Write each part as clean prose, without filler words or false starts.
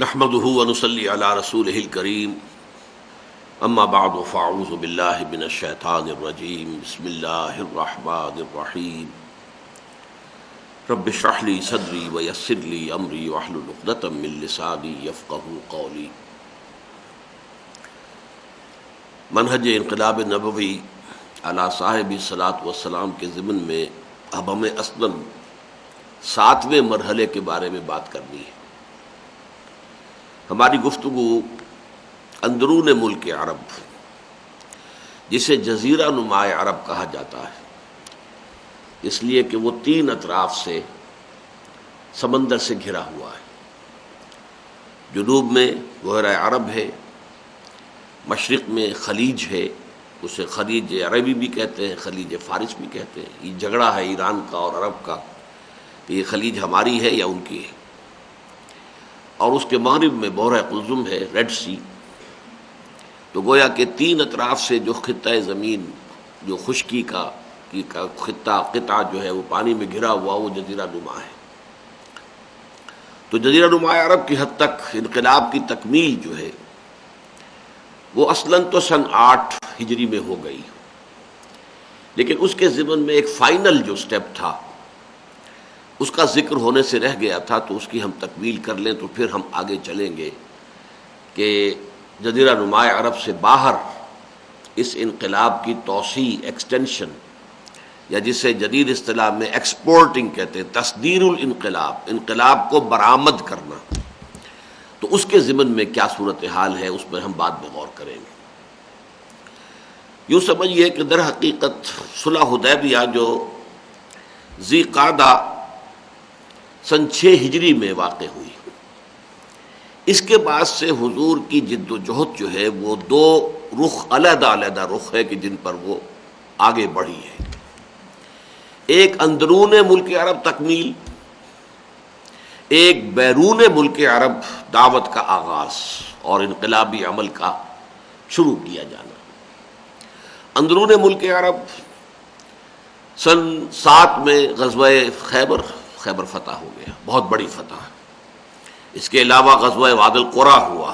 نحمده ونصلي على رسوله الكريم اما بعد فاعوذ بالله من الشيطان الرجيم بسم الله الرحمن الرحيم رب اشرح لي صدري ويسر لي امري واحلل عقدة من لساني يفقهوا قولي۔ منہج انقلاب نبوی علی صاحب الصلاۃ والسلام کے ضمن میں اب ہمیں اصلاً 7ویں مرحلے کے بارے میں بات کرنی ہے۔ ہماری گفتگو اندرون ملک عرب، جسے جزیرہ نما عرب کہا جاتا ہے، اس لیے کہ وہ 3 اطراف سے سمندر سے گھرا ہوا ہے۔ جنوب میں بحیرہ عرب ہے، مشرق میں خلیج ہے، اسے خلیج عربی بھی کہتے ہیں، خلیج فارس بھی کہتے ہیں۔ یہ جھگڑا ہے ایران کا اور عرب کا کہ یہ خلیج ہماری ہے یا ان کی ہے۔ اور اس کے مغرب میں بحیرہ قلزم ہے، ریڈ سی۔ تو گویا کہ 3 اطراف سے جو خطہ زمین، جو خشکی کا قطع جو ہے وہ پانی میں گھرا ہوا، وہ جزیرہ نما ہے۔ تو جزیرہ نما عرب کی حد تک انقلاب کی تکمیل جو ہے وہ اصلاً تو سن 8 ہجری میں ہو گئی، لیکن اس کے ضمن میں ایک فائنل جو سٹیپ تھا اس کا ذکر ہونے سے رہ گیا تھا، تو اس کی ہم تکمیل کر لیں تو پھر ہم آگے چلیں گے کہ جزیرہ نما عرب سے باہر اس انقلاب کی توسیع، ایکسٹینشن، یا جسے جدید اصطلاح میں ایکسپورٹنگ کہتے ہیں، تصدیر الانقلاب، انقلاب کو برآمد کرنا، تو اس کے ضمن میں کیا صورتحال ہے اس پر ہم بعد میں غور کریں گے۔ یوں سمجھیے کہ در حقیقت صلح حدیبیہ جو ذی قعدہ سن 6 ہجری میں واقع ہوئی، اس کے بعد سے حضور کی جد و جہد جو ہے وہ 2 رخ، علیحدہ رخ ہے کہ جن پر وہ آگے بڑھی ہے۔ ایک اندرون ملک عرب تکمیل، ایک بیرون ملک عرب دعوت کا آغاز اور انقلابی عمل کا شروع کیا جانا۔ اندرون ملک عرب سن 7 میں غزوہ خیبر فتح ہو گیا، بہت بڑی فتح۔ اس کے علاوہ غزوہ وادی القریٰ ہوا،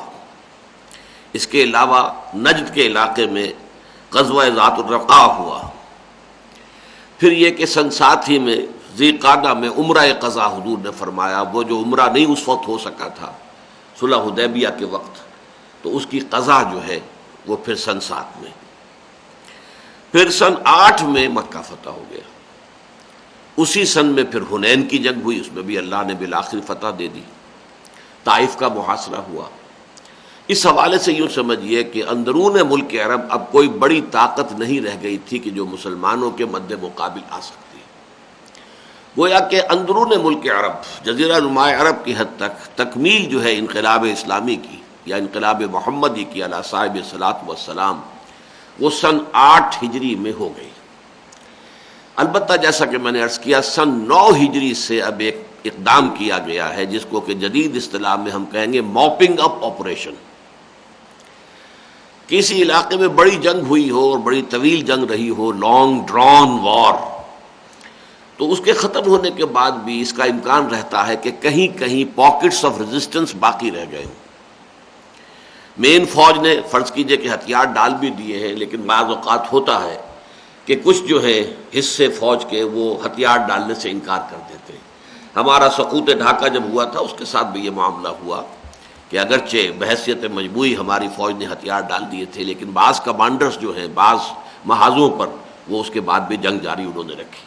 اس کے علاوہ نجد کے علاقے میں غزوہ ذات الرقاع ہوا۔ پھر یہ کہ سن 7 ہی میں ذی قعدہ میں عمرہ قضا حضور نے فرمایا، وہ جو عمرہ نہیں اس وقت ہو سکا تھا صلح حدیبیہ کے وقت، تو اس کی قضا جو ہے وہ پھر سن 7 میں۔ پھر سن 8 میں مکہ فتح ہو گیا۔ اسی سن میں پھر حنین کی جنگ ہوئی، اس میں بھی اللہ نے بالآخر فتح دے دی۔ طائف کا محاصرہ ہوا۔ اس حوالے سے یوں سمجھیے کہ اندرون ملک عرب اب کوئی بڑی طاقت نہیں رہ گئی تھی کہ جو مسلمانوں کے مد مقابل آ سکتی ہے۔ گویا کہ اندرون ملک عرب، جزیرہ نما عرب کی حد تک تکمیل جو ہے انقلاب اسلامی کی یا انقلاب محمدی کی علی صاحب الصلاۃ والسلام، وہ سن 8 ہجری میں ہو گئی۔ البتہ جیسا کہ میں نے عرض کیا، سن 9 ہجری سے اب ایک اقدام کیا گیا ہے جس کو کہ جدید اصطلاح میں ہم کہیں گے موپنگ اپ آپریشن۔ کسی علاقے میں بڑی جنگ ہوئی ہو اور بڑی طویل جنگ رہی ہو، لانگ ڈران وار، تو اس کے ختم ہونے کے بعد بھی اس کا امکان رہتا ہے کہ کہیں کہیں پاکٹس آف ریزسٹنس باقی رہ گئے ہوں۔ مین فوج نے فرض کیجئے کہ ہتھیار ڈال بھی دیے ہیں، لیکن بعض اوقات ہوتا ہے کہ کچھ جو ہے حصے فوج کے وہ ہتھیار ڈالنے سے انکار کر دیتے ہیں۔ ہمارا سقوط ڈھاکہ جب ہوا تھا اس کے ساتھ بھی یہ معاملہ ہوا کہ اگرچہ بحیثیت مجموعی ہماری فوج نے ہتھیار ڈال دیے تھے، لیکن بعض کمانڈرز جو ہیں بعض محاذوں پر وہ اس کے بعد بھی جنگ جاری انہوں نے رکھی۔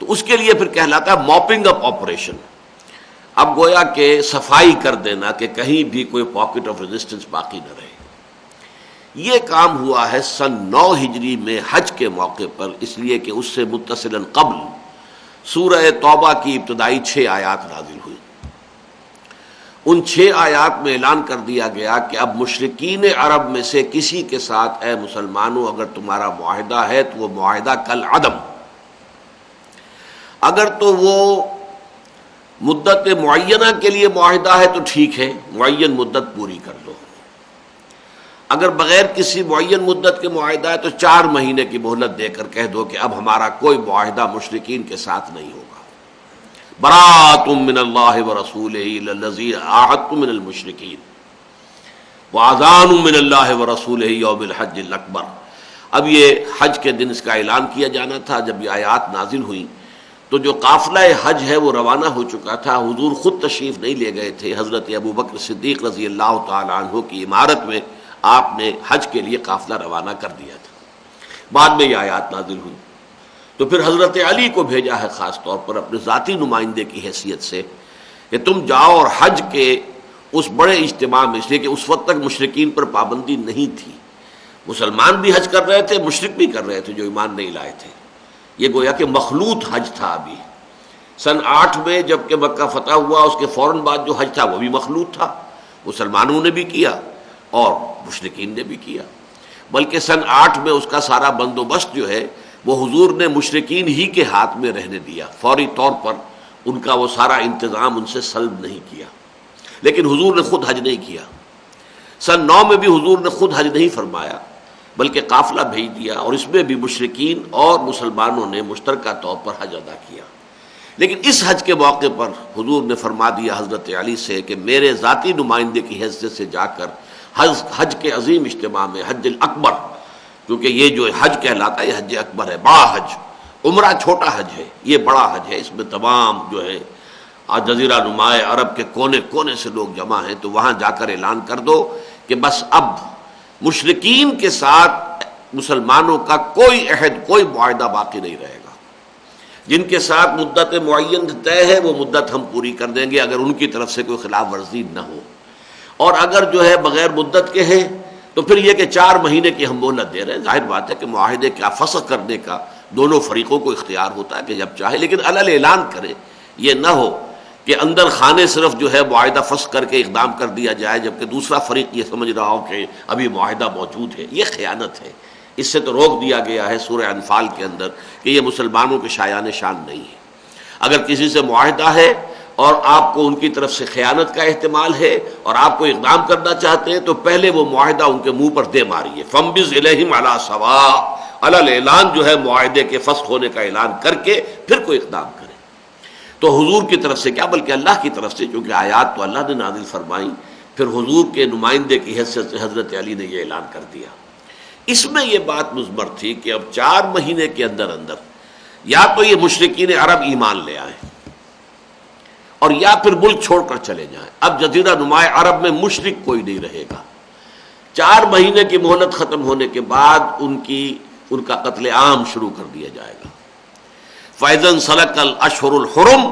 تو اس کے لیے پھر کہلاتا ہے موپنگ اپ آپریشن۔ اب گویا کہ صفائی کر دینا کہ کہیں بھی کوئی پاکٹ آف ریزسٹنس باقی نہ رہے۔ یہ کام ہوا ہے سن 9 ہجری میں حج کے موقع پر، اس لیے کہ اس سے متصلاً قبل سورہ توبہ کی ابتدائی 6 آیات نازل ہوئی۔ ان 6 آیات میں اعلان کر دیا گیا کہ اب مشرکین عرب میں سے کسی کے ساتھ اے مسلمانوں اگر تمہارا معاہدہ ہے تو وہ معاہدہ کالعدم، اگر تو وہ مدت معینہ کے لیے معاہدہ ہے تو ٹھیک ہے، معین مدت پوری کر دو، اگر بغیر کسی معین مدت کے معاہدہ ہے تو 4 مہینے کی مہلت دے کر کہہ دو کہ اب ہمارا کوئی معاہدہ مشرکین کے ساتھ نہیں ہوگا۔ براۃ من اللہ ورسولہ الی الذین عاہدتم من المشرکین وَأَذَانٌ مِّنَ اللَّهِ وَرَسُولِهِ يَوْمِ الْحَجِّ الْأَكْبَرِ۔ اب یہ حج کے دن اس کا اعلان کیا جانا تھا۔ جب یہ آیات نازل ہوئی تو جو قافلہ حج ہے وہ روانہ ہو چکا تھا، حضور خود تشریف نہیں لے گئے تھے، حضرت ابوبکر صدیق رضی اللہ تعالی عنہ کی عمارت میں آپ نے حج کے لیے قافلہ روانہ کر دیا تھا۔ بعد میں یہ آیات نازل ہوئی تو پھر حضرت علی کو بھیجا ہے خاص طور پر اپنے ذاتی نمائندے کی حیثیت سے کہ تم جاؤ اور حج کے اس بڑے اجتماع میں، اس لیے کہ اس وقت تک مشرکین پر پابندی نہیں تھی، مسلمان بھی حج کر رہے تھے، مشرک بھی کر رہے تھے جو ایمان نہیں لائے تھے، یہ گویا کہ مخلوط حج تھا۔ ابھی سن 8 میں جب کہ مکہ فتح ہوا اس کے فوراً بعد جو حج تھا وہ بھی مخلوط تھا، مسلمانوں نے بھی کیا اور مشرکین نے بھی کیا، بلکہ سن 8 میں اس کا سارا بندوبست جو ہے وہ حضور نے مشرکین ہی کے ہاتھ میں رہنے دیا، فوری طور پر ان کا وہ سارا انتظام ان سے سلب نہیں کیا، لیکن حضور نے خود حج نہیں کیا۔ سن 9 میں بھی حضور نے خود حج نہیں فرمایا بلکہ قافلہ بھیج دیا، اور اس میں بھی مشرکین اور مسلمانوں نے مشترکہ طور پر حج ادا کیا۔ لیکن اس حج کے موقع پر حضور نے فرما دیا حضرت علی سے کہ میرے ذاتی نمائندے کی حیثیت سے جا کر حج کے عظیم اجتماع میں، حج الاکبر، کیونکہ یہ جو حج کہلاتا ہے یہ حج اکبر ہے، بڑا حج، عمرہ چھوٹا حج ہے، یہ بڑا حج ہے، اس میں تمام جو ہے آج جزیرہ نما عرب کے کونے کونے سے لوگ جمع ہیں، تو وہاں جا کر اعلان کر دو کہ بس اب مشرکین کے ساتھ مسلمانوں کا کوئی عہد، کوئی معاہدہ باقی نہیں رہے گا، جن کے ساتھ مدت معین طے ہے وہ مدت ہم پوری کر دیں گے اگر ان کی طرف سے کوئی خلاف ورزی نہ ہو، اور اگر جو ہے بغیر مدت کے ہیں تو پھر یہ کہ 4 مہینے کی ہم مہلت دے رہے ہیں۔ ظاہر بات ہے کہ معاہدے کا فسخ کرنے کا دونوں فریقوں کو اختیار ہوتا ہے کہ جب چاہے، لیکن علل اعلان کرے، یہ نہ ہو کہ اندر خانے صرف جو ہے معاہدہ فسخ کر کے اقدام کر دیا جائے جبکہ دوسرا فریق یہ سمجھ رہا ہو کہ ابھی معاہدہ موجود ہے، یہ خیانت ہے۔ اس سے تو روک دیا گیا ہے سورہ انفال کے اندر کہ یہ مسلمانوں کے شایان شان نہیں ہے۔ اگر کسی سے معاہدہ ہے اور آپ کو ان کی طرف سے خیانت کا احتمال ہے اور آپ کو اقدام کرنا چاہتے ہیں تو پہلے وہ معاہدہ ان کے منہ پر دے ماریے، فَانبِذْ إِلَيْهِمْ عَلَىٰ سَوَاءٍ، علل اعلان جو ہے معاہدے کے فسخ ہونے کا اعلان کر کے پھر کوئی اقدام کرے۔ تو حضور کی طرف سے کیا بلکہ اللہ کی طرف سے، چونکہ آیات تو اللہ نے نازل فرمائیں، پھر حضور کے نمائندے کی حیثیت سے حضرت علی نے یہ اعلان کر دیا۔ اس میں یہ بات مضمر تھی کہ اب 4 مہینے کے اندر اندر یا تو یہ مشرکین عرب ایمان لے آئیں اور یا پھر ملک چھوڑ کر چلے جائیں۔ اب جزیرہ نما عرب میں مشرک کوئی نہیں رہے گا۔ 4 مہینے کی مہلت ختم ہونے کے بعد ان کا قتل عام شروع کر دیا جائے گا۔ فَإِذَا انْسَلَخَ الْأَشْهُرُ الْحُرُمُ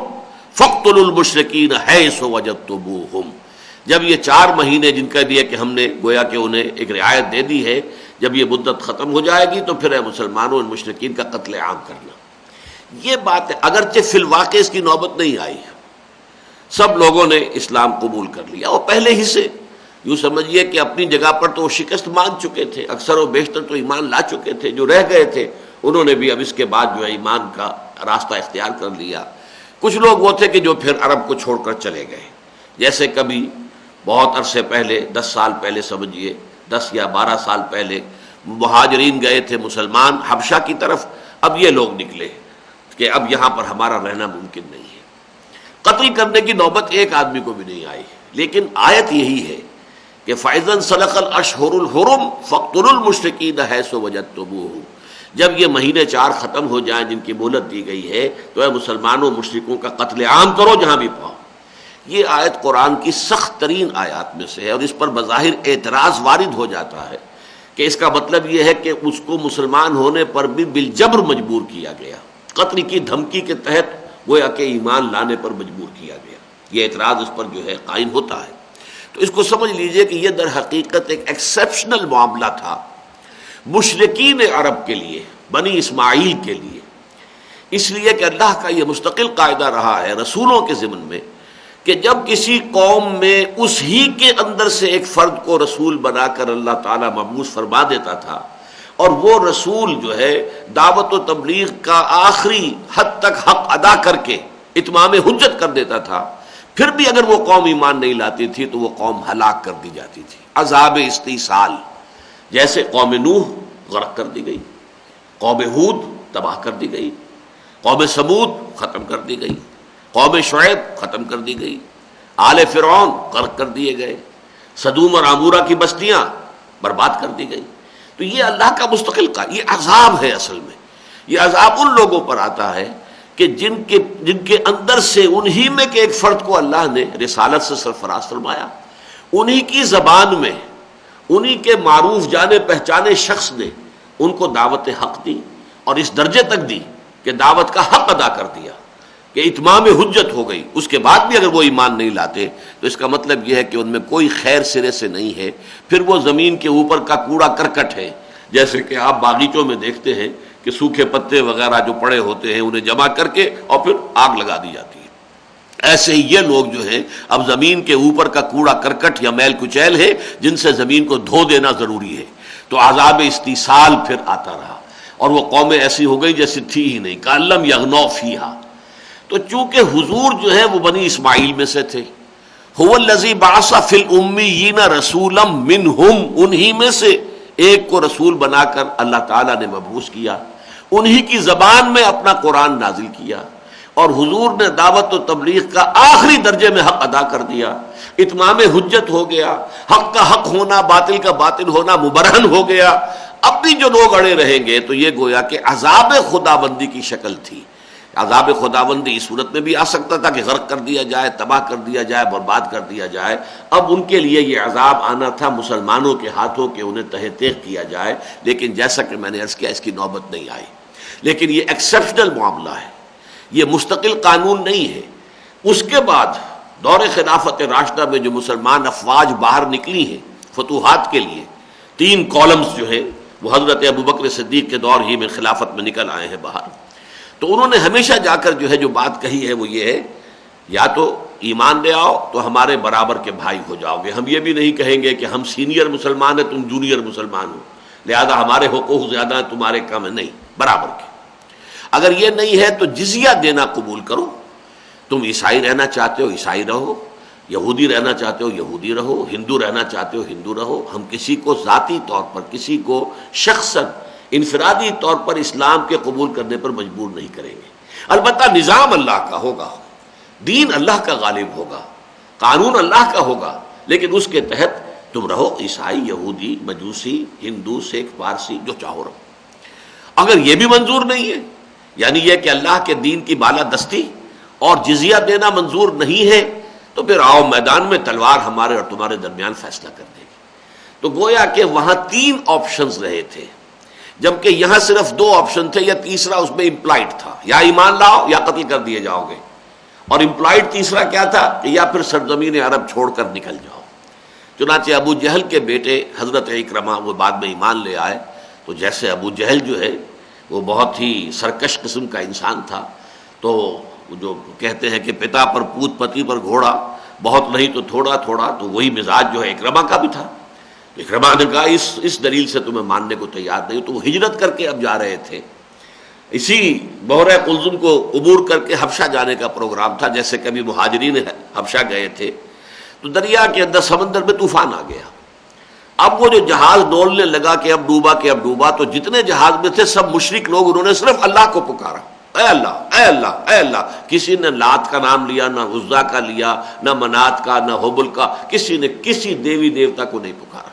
فَاقْتُلُوا الْمُشْرِكِينَ حَيْثُ وَجَدتُّمُوهُمْ۔ جب یہ 4 مہینے جن کا دیا کہ ہم نے گویا کہ انہیں ایک رعایت دے دی ہے، جب یہ مدت ختم ہو جائے گی تو پھر ہے مسلمانوں ان مشرکین کا قتل عام کرنا۔ یہ بات ہے، اگرچہ فی الواقع اس کی نوبت نہیں آئی ہے، سب لوگوں نے اسلام قبول کر لیا، اور پہلے ہی سے یوں سمجھیے کہ اپنی جگہ پر تو وہ شکست مان چکے تھے، اکثر و بیشتر تو ایمان لا چکے تھے، جو رہ گئے تھے انہوں نے بھی اب اس کے بعد جو ہے ایمان کا راستہ اختیار کر لیا۔ کچھ لوگ وہ تھے کہ جو پھر عرب کو چھوڑ کر چلے گئے، جیسے کبھی بہت عرصے پہلے، 10 سال پہلے سمجھیے، 10 یا 12 سال پہلے مہاجرین گئے تھے مسلمان حبشہ کی طرف، اب یہ لوگ نکلے کہ اب یہاں پر ہمارا رہنا ممکن نہیں ہے۔ قتل کرنے کی نوبت ایک آدمی کو بھی نہیں آئی، لیکن آیت یہی ہے کہ فَإِذَا انْسَلَخَ الْأَشْهُرُ الْحُرُمُ فَاقْتُلُوا الْمُشْرِكِينَ حَيْثُ وَجَدتُّمُوهُمْ۔ جب یہ مہینے 4 ختم ہو جائیں جن کی مہلت دی گئی ہے تو اے مسلمانوں مشرکوں کا قتل عام کرو جہاں بھی پاؤ۔ یہ آیت قرآن کی سخت ترین آیات میں سے ہے، اور اس پر بظاہر اعتراض وارد ہو جاتا ہے کہ اس کا مطلب یہ ہے کہ اس کو مسلمان ہونے پر بھی بالجبر مجبور کیا گیا، قتل کی دھمکی کے تحت گویا کہ ایمان لانے پر مجبور کیا گیا۔ یہ اعتراض اس پر جو ہے قائم ہوتا ہے، تو اس کو سمجھ لیجئے کہ یہ در حقیقت ایک ایکسیپشنل معاملہ تھا مشرکین عرب کے لیے، بنی اسماعیل کے لیے، اس لیے کہ اللہ کا یہ مستقل قاعدہ رہا ہے رسولوں کے ضمن میں کہ جب کسی قوم میں اس ہی کے اندر سے ایک فرد کو رسول بنا کر اللہ تعالیٰ مبعوث فرما دیتا تھا، اور وہ رسول جو ہے دعوت و تبلیغ کا آخری حد تک حق ادا کر کے اتمام حجت کر دیتا تھا، پھر بھی اگر وہ قوم ایمان نہیں لاتی تھی تو وہ قوم ہلاک کر دی جاتی تھی، عذاب استیصال۔ جیسے قوم نوح غرق کر دی گئی، قوم ہود تباہ کر دی گئی، قوم ثمود ختم کر دی گئی، قوم شعیب ختم کر دی گئی، آل فرعون غرق کر دیے گئے، سدوم اور عمورہ کی بستیاں برباد کر دی گئی. تو یہ اللہ کا مستقل کا یہ عذاب ہے. اصل میں یہ عذاب ان لوگوں پر آتا ہے کہ جن کے اندر سے انہی میں کے ایک فرد کو اللہ نے رسالت سے سرفراز فرمایا، انہی کی زبان میں انہی کے معروف جانے پہچانے شخص نے ان کو دعوت حق دی، اور اس درجے تک دی کہ دعوت کا حق ادا کر دیا کہ اتمام حجت ہو گئی. اس کے بعد بھی اگر وہ ایمان نہیں لاتے تو اس کا مطلب یہ ہے کہ ان میں کوئی خیر سرے سے نہیں ہے. پھر وہ زمین کے اوپر کا کوڑا کرکٹ ہے، جیسے کہ آپ باغیچوں میں دیکھتے ہیں کہ سوکھے پتے وغیرہ جو پڑے ہوتے ہیں انہیں جمع کر کے اور پھر آگ لگا دی جاتی ہے. ایسے ہی یہ لوگ جو ہیں اب زمین کے اوپر کا کوڑا کرکٹ یا میل کچیل ہے جن سے زمین کو دھو دینا ضروری ہے. تو عذاب استیصال پھر آتا رہا، اور وہ قومیں ایسی ہو گئی جیسی تھی ہی نہیں، کَأَلَّمْ يَغْنَوْا فِيهَا. تو چونکہ حضور جو ہے وہ بنی اسماعیل میں سے تھے، هُوَ الَّذِي بَعَثَ فِي الْأُمِّيِّينَ رَسُولًا مِّنْهُمْ، انہی میں سے ایک کو رسول بنا کر اللہ تعالیٰ نے مبعوث کیا، انہی کی زبان میں اپنا قرآن نازل کیا، اور حضور نے دعوت و تبلیغ کا آخری درجے میں حق ادا کر دیا. اتمام حجت ہو گیا، حق کا حق ہونا باطل کا باطل ہونا مبرہن ہو گیا. اب بھی جو لوگ اڑے رہیں گے تو یہ گویا کہ عذاب خداوندی کی شکل تھی. عذاب خداوندی اس صورت میں بھی آ سکتا تھا کہ غرق کر دیا جائے، تباہ کر دیا جائے، برباد کر دیا جائے. اب ان کے لیے یہ عذاب آنا تھا مسلمانوں کے ہاتھوں کہ انہیں تہہ تیغ کیا جائے، لیکن جیسا کہ میں نے عرض کیا اس کی نوبت نہیں آئی. لیکن یہ ایکسیپشنل معاملہ ہے، یہ مستقل قانون نہیں ہے. اس کے بعد دور خلافت راشدہ میں جو مسلمان افواج باہر نکلی ہیں فتوحات کے لیے، 3 کالمز جو ہیں وہ حضرت ابوبکر صدیق کے دور ہی میں خلافت میں نکل آئے ہیں باہر. تو انہوں نے ہمیشہ جا کر جو ہے جو بات کہی ہے وہ یہ ہے، یا تو ایمان لے آؤ تو ہمارے برابر کے بھائی ہو جاؤ گے. ہم یہ بھی نہیں کہیں گے کہ ہم سینئر مسلمان ہیں تم جونیئر مسلمان ہو، لہذا ہمارے حقوق زیادہ ہیں تمہارے کم ہیں. نہیں، برابر کے. اگر یہ نہیں ہے تو جزیہ دینا قبول کرو. تم عیسائی رہنا چاہتے ہو عیسائی رہو، یہودی رہنا چاہتے ہو یہودی رہو، ہندو رہنا چاہتے ہو ہندو رہو. ہم کسی کو ذاتی طور پر، کسی کو شخصاً انفرادی طور پر اسلام کے قبول کرنے پر مجبور نہیں کریں گے. البتہ نظام اللہ کا ہوگا، دین اللہ کا غالب ہوگا، قانون اللہ کا ہوگا، لیکن اس کے تحت تم رہو عیسائی، یہودی، مجوسی، ہندو، سکھ، پارسی، جو چاہو رہو. اگر یہ بھی منظور نہیں ہے، یعنی یہ کہ اللہ کے دین کی بالادستی اور جزیہ دینا منظور نہیں ہے، تو پھر آؤ میدان میں تلوار ہمارے اور تمہارے درمیان فیصلہ کر دے گی. تو گویا کہ وہاں 3 آپشنز رہے تھے، جبکہ یہاں صرف 2 آپشن تھے، یا تیسرا اس میں امپلائڈ تھا، یا ایمان لاؤ یا قتل کر دیے جاؤ گے. اور امپلائڈ تیسرا کیا تھا کہ یا پھر سرزمین عرب چھوڑ کر نکل جاؤ. چنانچہ ابو جہل کے بیٹے حضرت اکرمہ وہ بعد میں ایمان لے آئے. تو جیسے ابو جہل جو ہے وہ بہت ہی سرکش قسم کا انسان تھا، تو جو کہتے ہیں کہ پتا پر پوت پتی پر گھوڑا، بہت نہیں تو تھوڑا تھوڑا، تو وہی مزاج جو ہے اکرمہ کا بھی تھا. اکرمہ نے کہا اس دلیل سے تمہیں ماننے کو تیار نہیں. تو وہ ہجرت کر کے اب جا رہے تھے. اسی بحر قلزم کو عبور کر کے حبشہ جانے کا پروگرام تھا، جیسے کبھی مہاجرین حبشہ گئے تھے. تو دریا کے اندر سمندر میں طوفان آ گیا. اب وہ جو جہاز ڈولنے لگا کہ اب ڈوبا، تو جتنے جہاز میں تھے سب مشرک لوگ، انہوں نے صرف اللہ کو پکارا، اے اللہ اے اللہ اے اللہ. کسی نے لات کا نام لیا، نہ عزا کا لیا، نہ منات کا، نہ حبل کا، کسی نے کسی دیوی دیوتا کو نہیں پکارا.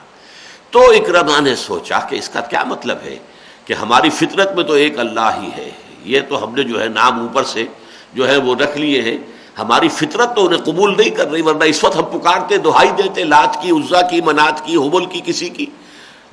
تو اکرمہ نے سوچا کہ اس کا کیا مطلب ہے کہ ہماری فطرت میں تو ایک اللہ ہی ہے، یہ تو ہم نے جو ہے نام اوپر سے جو ہے وہ رکھ لیے ہیں، ہماری فطرت تو انہیں قبول نہیں کر رہی، ورنہ اس وقت ہم پکارتے دہائی دیتے لات کی، عزا کی، منات کی، حبل کی، کسی کی،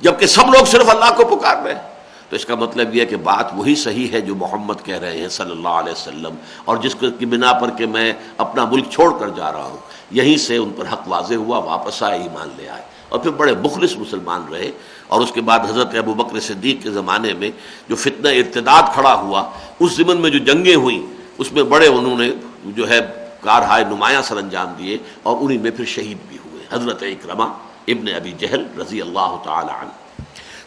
جبکہ سب لوگ صرف اللہ کو پکار رہے ہیں. تو اس کا مطلب یہ کہ بات وہی صحیح ہے جو محمد کہہ رہے ہیں صلی اللہ علیہ وسلم، اور جس کی بنا پر کہ میں اپنا ملک چھوڑ کر جا رہا ہوں. یہیں سے ان پر حق واضح ہوا، واپس آئے، ایمان لے آئے، اور پھر بڑے مخلص مسلمان رہے. اور اس کے بعد حضرت ابوبکر صدیق کے زمانے میں جو فتنہ ارتداد کھڑا ہوا، اس ضمن میں جو جنگیں ہوئیں اس میں بڑے انہوں نے جو ہے کارہائے نمایاں سر انجام دیے، اور انہی میں پھر شہید بھی ہوئے حضرت اکرمہ ابن ابی جہل رضی اللہ تعالی عنہ.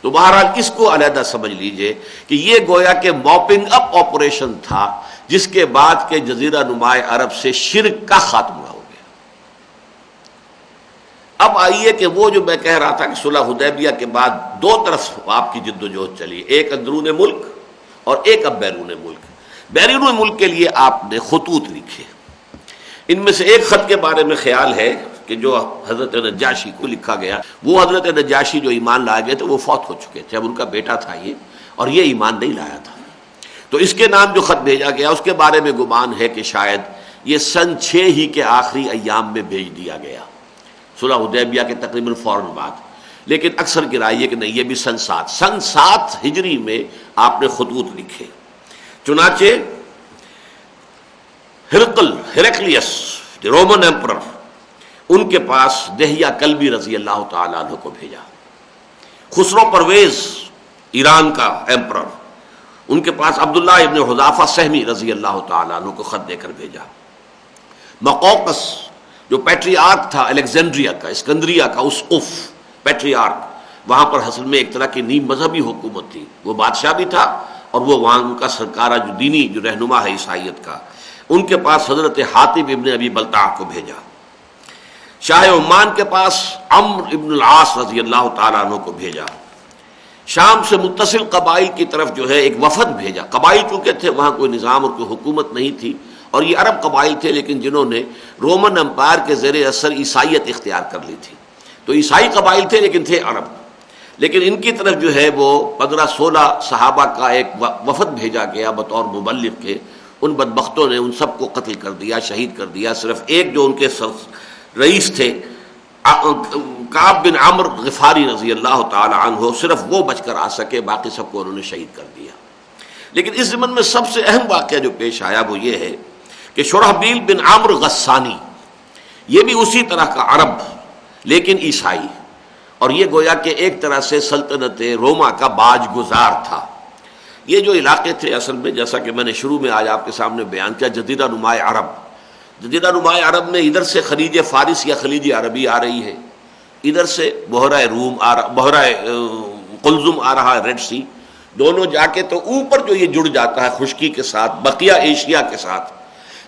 تو بہرحال اس کو علیحدہ سمجھ لیجئے کہ یہ گویا کہ موپنگ اپ آپریشن تھا، جس کے بعد کے جزیرہ نماء عرب سے شرک کا خاتمہ ہو گیا. اب آئیے کہ وہ جو میں کہہ رہا تھا کہ صلح حدیبیہ کے بعد 2 طرف آپ کی جد و جہد چلی، ایک اندرون ملک اور ایک اب بیرون ملک. بیرون ملک کے لیے آپ نے خطوط لکھے، ان میں سے ایک خط کے بارے میں خیال ہے کہ جو حضرت نجاشی کو لکھا گیا، وہ حضرت نجاشی جو ایمان لائے گئے تھے وہ فوت ہو چکے تھے، اب ان کا بیٹا تھا یہ، اور یہ ایمان نہیں لایا تھا، تو اس کے نام جو خط بھیجا گیا اس کے بارے میں گمان ہے کہ شاید یہ سن 6 ہی کے آخری ایام میں بھیج دیا گیا، صلح حدیبیہ کے تقریباً فوراً بعد، لیکن اکثر کی رائے یہ کہ نہیں، یہ بھی سن 7 ہجری میں آپ نے خطوط لکھے۔ چنانچہ ہیرکلیس رومن ایمپرر، ان کے پاس دہیہ کلبی رضی اللہ تعالیٰ عنہ کو بھیجا۔ خسرو پرویز ایران کا ایمپرر، ان کے پاس عبداللہ ابن حذافہ سہمی رضی اللہ تعالیٰ عنہ کو خط دے کر بھیجا۔ مقوقس جو پیٹریارک تھا الیگزینڈریا کا، اسکندریہ کا اسقف پیٹریارک، وہاں پر اصل میں ایک طرح کی نیم مذہبی حکومت تھی، وہ بادشاہ بھی تھا اور وہ وہاں ان کا سرکارہ جو دینی جو رہنما ہے عیسائیت کا، ان کے پاس حضرت حاتب ابن ابی بلتع کو بھیجا۔ شاہ عمان کے پاس عمرو ابن العاص رضی اللہ تعالیٰ عنہ کو بھیجا۔ شام سے متصل قبائل کی طرف جو ہے ایک وفد بھیجا، قبائل چونکہ تھے وہاں کوئی نظام اور کوئی حکومت نہیں تھی، اور یہ عرب قبائل تھے لیکن جنہوں نے رومن امپائر کے زیر اثر عیسائیت اختیار کر لی تھی، تو عیسائی قبائل تھے لیکن تھے عرب، لیکن ان کی طرف جو ہے وہ 15-16 صحابہ کا ایک وفد بھیجا گیا بطور مبلغ کے، ان بدبختوں نے ان سب کو قتل کر دیا، شہید کر دیا، صرف ایک جو ان کے رئیس تھے کعب بن عمرو غفاری رضی اللہ تعالی عنہ، صرف وہ بچ کر آ سکے، باقی سب کو انہوں نے شہید کر دیا۔ لیکن اس ضمن میں سب سے اہم واقعہ جو پیش آیا وہ یہ ہے کہ شرحبیل بن عمرو غسانی، یہ بھی اسی طرح کا عرب لیکن عیسائی، اور یہ گویا کہ ایک طرح سے سلطنت روما کا باج گزار تھا۔ یہ جو علاقے تھے اصل میں جیسا کہ میں نے شروع میں آج آپ کے سامنے بیان کیا، جزیرہ نماء عرب، جزیرہ نماء عرب میں ادھر سے خلیج فارس یا خلیج عربی آ رہی ہے، ادھر سے بحیرہ روم بحیرہ قلزم آ رہا ہے، ریڈ سی، دونوں جا کے تو اوپر جو یہ جڑ جاتا ہے خشکی کے ساتھ بقیہ ایشیا کے ساتھ،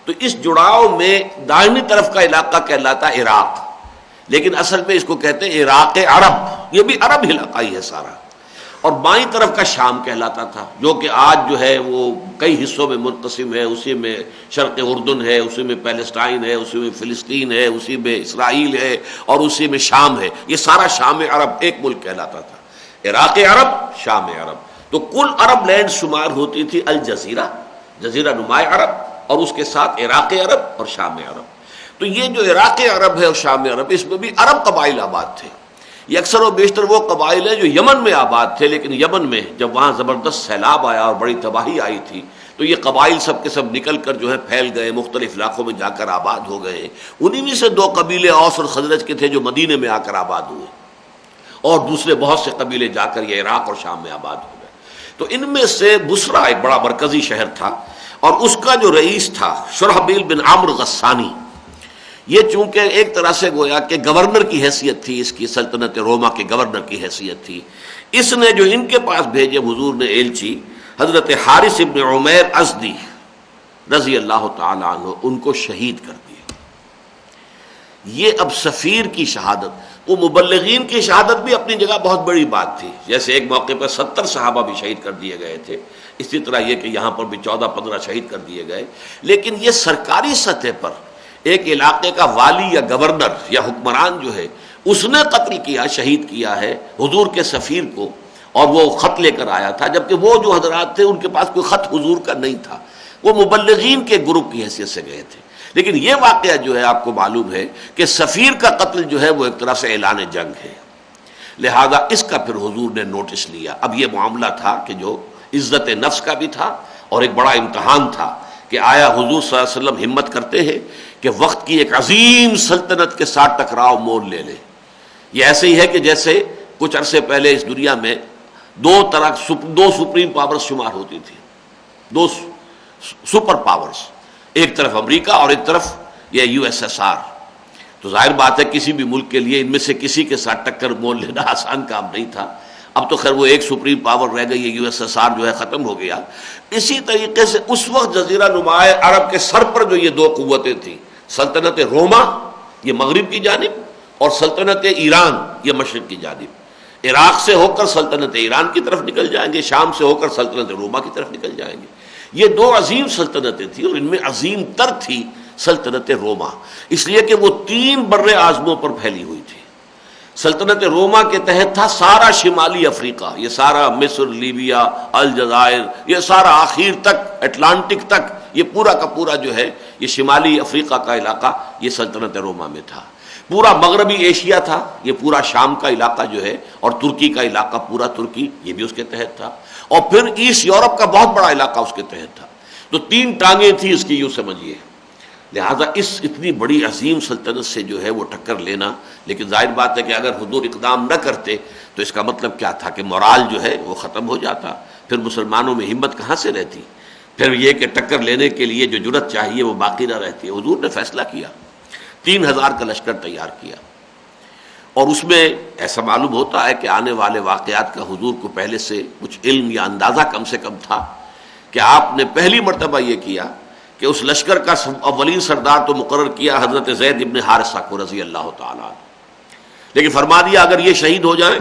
تو اس جڑاؤ میں دائنی طرف کا علاقہ کہلاتا ہے عراق، لیکن اصل میں اس کو کہتے ہیں عراق عرب، یہ بھی عرب علاقہ ہی ہے سارا، اور بائیں طرف کا شام کہلاتا تھا، جو کہ آج جو ہے وہ کئی حصوں میں منقسم ہے، اسی میں شرق اردن ہے، اسی میں پیلسٹائن ہے، اسی میں فلسطین ہے، اسی میں اسرائیل ہے، اور اسی میں شام ہے، یہ سارا شام عرب ایک ملک کہلاتا تھا، عراق عرب، شام عرب، تو کل عرب لینڈ شمار ہوتی تھی الجزیرہ، جزیرہ نماء عرب، اور اس کے ساتھ عراق عرب اور شام عرب۔ تو یہ جو عراق عرب ہے اور شام عرب، اس میں بھی عرب قبائل آباد تھے، یہ اکثر و بیشتر وہ قبائل ہیں جو یمن میں آباد تھے، لیکن یمن میں جب وہاں زبردست سیلاب آیا اور بڑی تباہی آئی تھی تو یہ قبائل سب کے سب نکل کر جو ہے پھیل گئے، مختلف علاقوں میں جا کر آباد ہو گئے، انہی میں سے 2 قبیلے اوس اور خزرج کے تھے جو مدینے میں آ کر آباد ہوئے، اور دوسرے بہت سے قبیلے جا کر یہ عراق اور شام میں آباد ہو گئے۔ تو ان میں سے بصرہ ایک بڑا مرکزی شہر تھا، اور اس کا جو رئیس تھا شرحبیل بن عمرو غسانی، یہ چونکہ ایک طرح سے گویا کہ گورنر کی حیثیت تھی، اس کی سلطنت روما کے گورنر کی حیثیت تھی، اس نے جو ان کے پاس بھیجے حضور نے ایلچی حضرت حارث ابن عمیر ازدی رضی اللہ تعالی عنہ، ان کو شہید کر دیا۔ یہ اب سفیر کی شہادت، وہ مبلغین کی شہادت بھی اپنی جگہ بہت بڑی بات تھی، جیسے ایک موقع پر 70 صحابہ بھی شہید کر دیے گئے تھے، اسی طرح یہ کہ یہاں پر بھی 14-15 شہید کر دیے گئے، لیکن یہ سرکاری سطح پر ایک علاقے کا والی یا گورنر یا حکمران جو ہے اس نے قتل کیا، شہید کیا ہے حضور کے سفیر کو، اور وہ خط لے کر آیا تھا، جبکہ وہ جو حضرات تھے ان کے پاس کوئی خط حضور کا نہیں تھا، وہ مبلغین کے گروپ کی حیثیت سے گئے تھے۔ لیکن یہ واقعہ جو ہے آپ کو معلوم ہے کہ سفیر کا قتل جو ہے وہ ایک طرح سے اعلان جنگ ہے، لہذا اس کا پھر حضور نے نوٹس لیا۔ اب یہ معاملہ تھا کہ جو عزت نفس کا بھی تھا اور ایک بڑا امتحان تھا کہ آیا حضور صلی اللہ علیہ وسلم ہمت کرتے ہیں کہ وقت کی ایک عظیم سلطنت کے ساتھ ٹکراؤ مول لے لے۔ یہ ایسے ہی ہے کہ جیسے کچھ عرصے پہلے اس دنیا میں دو سپریم پاورز شمار ہوتی تھی، 2 سپر پاورز، ایک طرف امریکہ اور ایک طرف یہ USSR، تو ظاہر بات ہے کسی بھی ملک کے لیے ان میں سے کسی کے ساتھ ٹکر مول لینا آسان کام نہیں تھا۔ اب تو خیر وہ ایک سپریم پاور رہ گئی، یہ USSR جو ہے ختم ہو گیا۔ اسی طریقے سے اس وقت جزیرہ نماء عرب کے سر پر جو یہ 2 قوتیں تھیں، سلطنت روما یہ مغرب کی جانب اور سلطنت ایران یہ مشرق کی جانب، عراق سے ہو کر سلطنت ایران کی طرف نکل جائیں گے، شام سے ہو کر سلطنت روما کی طرف نکل جائیں گے۔ یہ 2 عظیم سلطنتیں تھیں، اور ان میں عظیم تر تھی سلطنت روما، اس لیے کہ وہ 3 بر اعظموں پر پھیلی ہوئی تھی۔ سلطنت روما کے تحت تھا سارا شمالی افریقہ، یہ سارا مصر، لیبیا، الجزائر، یہ سارا آخر تک اٹلانٹک تک، یہ پورا کا پورا جو ہے یہ شمالی افریقہ کا علاقہ یہ سلطنت روما میں تھا۔ پورا مغربی ایشیا تھا، یہ پورا شام کا علاقہ جو ہے، اور ترکی کا علاقہ پورا ترکی یہ بھی اس کے تحت تھا، اور پھر ایسٹ یورپ کا بہت بڑا علاقہ اس کے تحت تھا۔ تو 3 ٹانگیں تھی اس کی، یوں سمجھیے۔ لہذا اس اتنی بڑی عظیم سلطنت سے جو ہے وہ ٹکر لینا، لیکن ظاہر بات ہے کہ اگر حضور اقدام نہ کرتے تو اس کا مطلب کیا تھا کہ مورال جو ہے وہ ختم ہو جاتا، پھر مسلمانوں میں ہمت کہاں سے رہتی، پھر یہ کہ ٹکر لینے کے لیے جو جرأت چاہیے وہ باقی نہ رہتی۔ حضور نے فیصلہ کیا، 3000 کا لشکر تیار کیا، اور اس میں ایسا معلوم ہوتا ہے کہ آنے والے واقعات کا حضور کو پہلے سے کچھ علم یا اندازہ کم سے کم تھا، کہ آپ نے پہلی مرتبہ یہ کیا کہ اس لشکر کا اولین سردار تو مقرر کیا حضرت زید ابن حارثہ کو رضی اللہ تعالیٰ عنہ، لیکن فرما دیا اگر یہ شہید ہو جائیں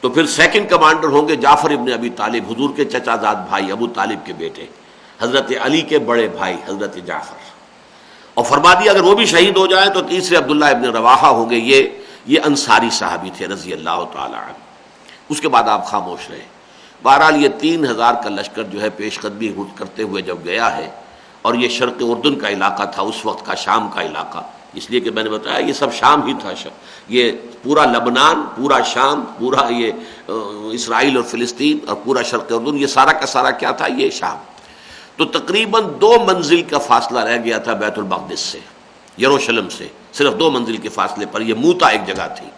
تو پھر سیکنڈ کمانڈر ہوں گے جعفر ابن ابی طالب، حضور کے چچا زاد بھائی ابو طالب کے بیٹے، حضرت علی کے بڑے بھائی حضرت جعفر، اور فرما دیا اگر وہ بھی شہید ہو جائیں تو تیسرے عبداللہ ابن رواحہ ہوں گے، یہ انصاری صحابی تھے رضی اللہ تعالیٰ عنہ۔ اس کے بعد آپ خاموش رہے۔ بہرحال یہ 3000 کا لشکر جو ہے پیش قدمی کرتے ہوئے جب گیا ہے، اور یہ شرق اردن کا علاقہ تھا اس وقت کا، شام کا علاقہ، اس لیے کہ میں نے بتایا یہ سب شام ہی تھا، یہ پورا لبنان، پورا شام، پورا یہ اسرائیل اور فلسطین اور پورا شرق اردن، یہ سارا کا سارا کیا تھا، یہ شام۔ تو تقریباً 2 منزل کا فاصلہ رہ گیا تھا بیت المقدس سے، یروشلم سے، صرف 2 منزل کے فاصلے پر یہ موتا ایک جگہ تھی۔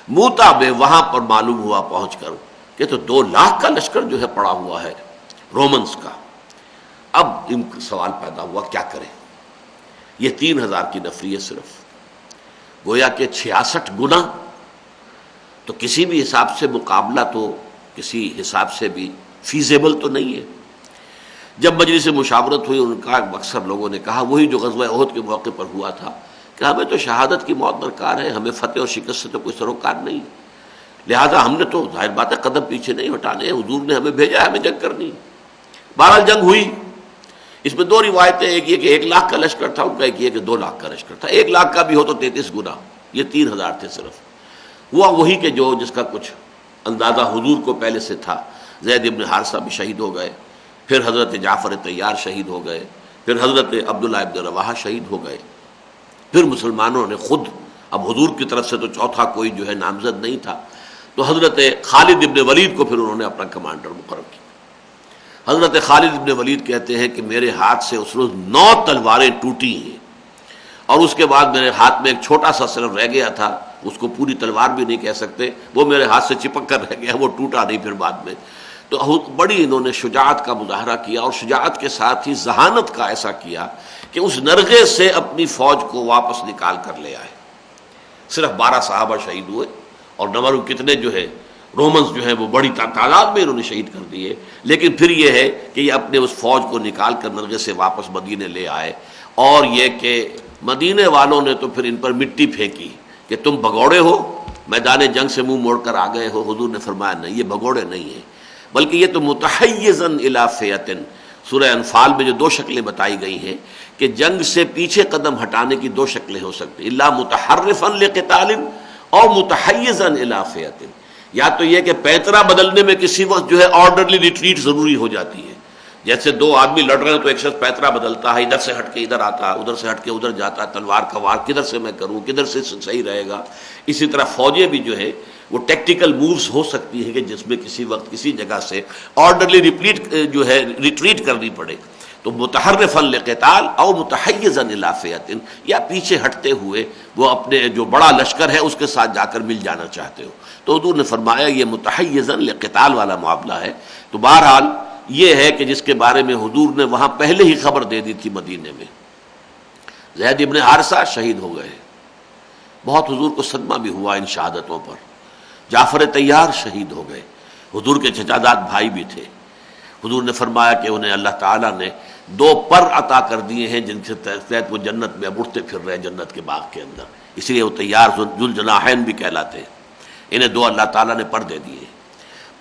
موتا میں وہاں پر معلوم ہوا پہنچ کر کہ تو 2 لاکھ کا لشکر جو ہے پڑا ہوا ہے رومنز کا۔ اب ان کا سوال پیدا ہوا کیا کریں، یہ 3000 کی نفری ہے صرف، گویا کہ 66 گنا، تو کسی بھی حساب سے مقابلہ تو کسی حساب سے بھی فیزیبل تو نہیں ہے۔ جب مجلس مشاورت ہوئی، ان کا اکثر لوگوں نے کہا وہی جو غزوہ احد کے موقع پر ہوا تھا کہ ہمیں تو شہادت کی موت درکار ہے، ہمیں فتح اور شکست سے تو کوئی سروکار نہیں، لہذا ہم نے تو ظاہر بات ہے قدم پیچھے نہیں ہٹانے، حضور نے ہمیں بھیجا ہے، ہمیں جنگ کرنی۔ بہرحال جنگ ہوئی۔ اس میں 2 روایتیں، ایک یہ کہ 1 لاکھ کا لشکر تھا ان کا، ایک یہ کہ 2 لاکھ کا لشکر تھا۔ 1 لاکھ کا بھی ہو تو 33 گنا، یہ 3000 تھے صرف۔ ہوا وہی کہ جو جس کا کچھ اندازہ حضور کو پہلے سے تھا، زید ابن حارثہ بھی شہید ہو گئے، پھر حضرت جعفر طیار شہید ہو گئے، پھر حضرت عبداللہ ابن رواحہ شہید ہو گئے، پھر مسلمانوں نے خود، اب حضور کی طرف سے تو چوتھا کوئی جو ہے نامزد نہیں تھا، تو حضرت خالد ابن ولید کو پھر انہوں نے اپنا کمانڈر مقرر کیا۔ حضرت خالد ابن ولید کہتے ہیں کہ میرے ہاتھ سے اس روز 9 تلواریں ٹوٹی ہیں، اور اس کے بعد میرے ہاتھ میں ایک چھوٹا سا صرف رہ گیا تھا، اس کو پوری تلوار بھی نہیں کہہ سکتے، وہ میرے ہاتھ سے چپک کر رہ گیا، وہ ٹوٹا نہیں پھر بعد میں۔ تو بڑی انہوں نے شجاعت کا مظاہرہ کیا، اور شجاعت کے ساتھ ہی ذہانت کا ایسا کیا کہ اس نرغے سے اپنی فوج کو واپس نکال کر لے آئے۔ صرف 12 صحابہ شہید ہوئے، اور نمبر کتنے جو ہے رومنز جو ہیں وہ بڑی تعداد میں انہوں نے شہید کر دیے، لیکن پھر یہ ہے کہ یہ اپنے اس فوج کو نکال کر نرغے سے واپس مدینے لے آئے، اور یہ کہ مدینے والوں نے تو پھر ان پر مٹی پھینکی کہ تم بھگوڑے ہو، میدان جنگ سے منہ موڑ کر آ گئے ہو۔ حضور نے فرمایا نہیں، یہ بھگوڑے نہیں ہیں، بلکہ یہ تو متحیزن الی فئۃ۔ سورہ انفال میں جو 2 شکلیں بتائی گئی ہیں کہ جنگ سے پیچھے قدم ہٹانے کی 2 شکلیں ہو سکتی، الا متحرفا لقتال اور متحیزا الی فئۃ، یا تو یہ کہ پیترا بدلنے میں کسی وقت جو ہے آرڈرلی ریٹریٹ ضروری ہو جاتی ہے، جیسے 2 آدمی لڑ رہے ہیں تو ایک شخص پیترا بدلتا ہے، ادھر سے ہٹ کے ادھر آتا ہے، ادھر سے ہٹ کے ادھر جاتا ہے، تلوار کا وار کدھر سے میں کروں، کدھر سے صحیح رہے گا۔ اسی طرح فوجیں بھی جو ہے وہ ٹیکٹیکل مووز ہو سکتی ہیں کہ جس میں کسی وقت کسی جگہ سے آرڈرلی ریٹریٹ کرنی پڑے، تو متحرفا لقتال او متحیزا الی فئۃ، یا پیچھے ہٹتے ہوئے وہ اپنے جو بڑا لشکر ہے اس کے ساتھ جا کر مل جانا چاہتے ہو۔ تو حضور نے فرمایا یہ متحیزا لقتال والا معاملہ ہے۔ تو بہرحال یہ ہے کہ جس کے بارے میں حضور نے وہاں پہلے ہی خبر دے دی تھی مدینے میں، زید ابن حارثہ شہید ہو گئے، بہت حضور کو صدمہ بھی ہوا ان شہادتوں پر۔ جعفر طیار شہید ہو گئے، حضور کے چچا زاد بھائی بھی تھے۔ حضور نے فرمایا کہ انہیں اللہ تعالیٰ نے 2 پر عطا کر دیے ہیں جن سے تحت وہ جنت میں اب اڑتے پھر رہے جنت کے باغ کے اندر، اس لیے وہ طیار ذوالجناحین بھی کہلاتے ہیں، انہیں 2 اللہ تعالیٰ نے پر دے دیے۔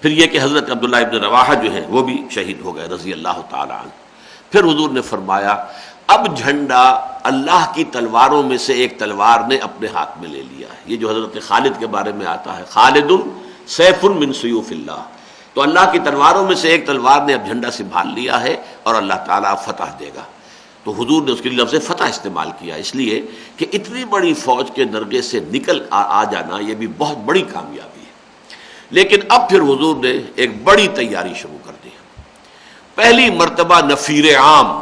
پھر یہ کہ حضرت عبداللہ ابن رواحہ جو ہیں وہ بھی شہید ہو گئے رضی اللہ تعالیٰ عنہ۔ پھر حضور نے فرمایا اب جھنڈا اللہ کی تلواروں میں سے ایک تلوار نے اپنے ہاتھ میں لے لیا ہے. یہ جو حضرت خالد کے بارے میں آتا ہے، خالد سیف من سیوف اللہ، تو اللہ کی تلواروں میں سے ایک تلوار نے اب جھنڈا سنبھال لیا ہے اور اللہ تعالیٰ فتح دے گا. تو حضور نے اس کے لیے لفظ فتح استعمال کیا، اس لیے کہ اتنی بڑی فوج کے درگے سے نکل آ جانا یہ بھی بہت بڑی کامیابی ہے. لیکن اب پھر حضور نے ایک بڑی تیاری شروع کر دی. پہلی مرتبہ نفیر عام،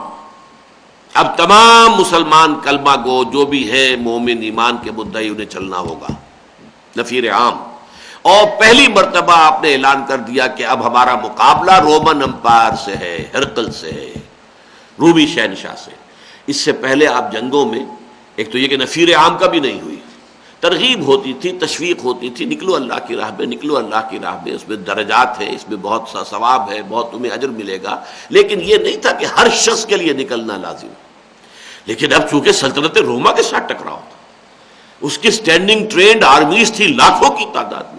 اب تمام مسلمان کلمہ گو جو بھی ہیں مومن ایمان کے مدعی انہیں چلنا ہوگا، نفیر عام. اور پہلی مرتبہ آپ نے اعلان کر دیا کہ اب ہمارا مقابلہ رومن امپائر سے ہے، ہرقل سے ہے، رومی شہنشاہ سے. اس سے پہلے آپ جنگوں میں ایک تو یہ کہ نفیر عام کا بھی نہیں ہوئی، ترغیب ہوتی تھی، تشویق ہوتی تھی، نکلو اللہ کی راہ میں، نکلو اللہ کی راہ میں، اس میں درجات ہے، اس میں بہت سا ثواب ہے، بہت تمہیں اجر ملے گا. لیکن یہ نہیں تھا کہ ہر شخص کے لیے نکلنا لازم. لیکن اب چونکہ سلطنت روما کے ساتھ ٹکراؤ تھا، اس کی سٹینڈنگ ٹرینڈ آرمیز تھی لاکھوں کی تعداد میں.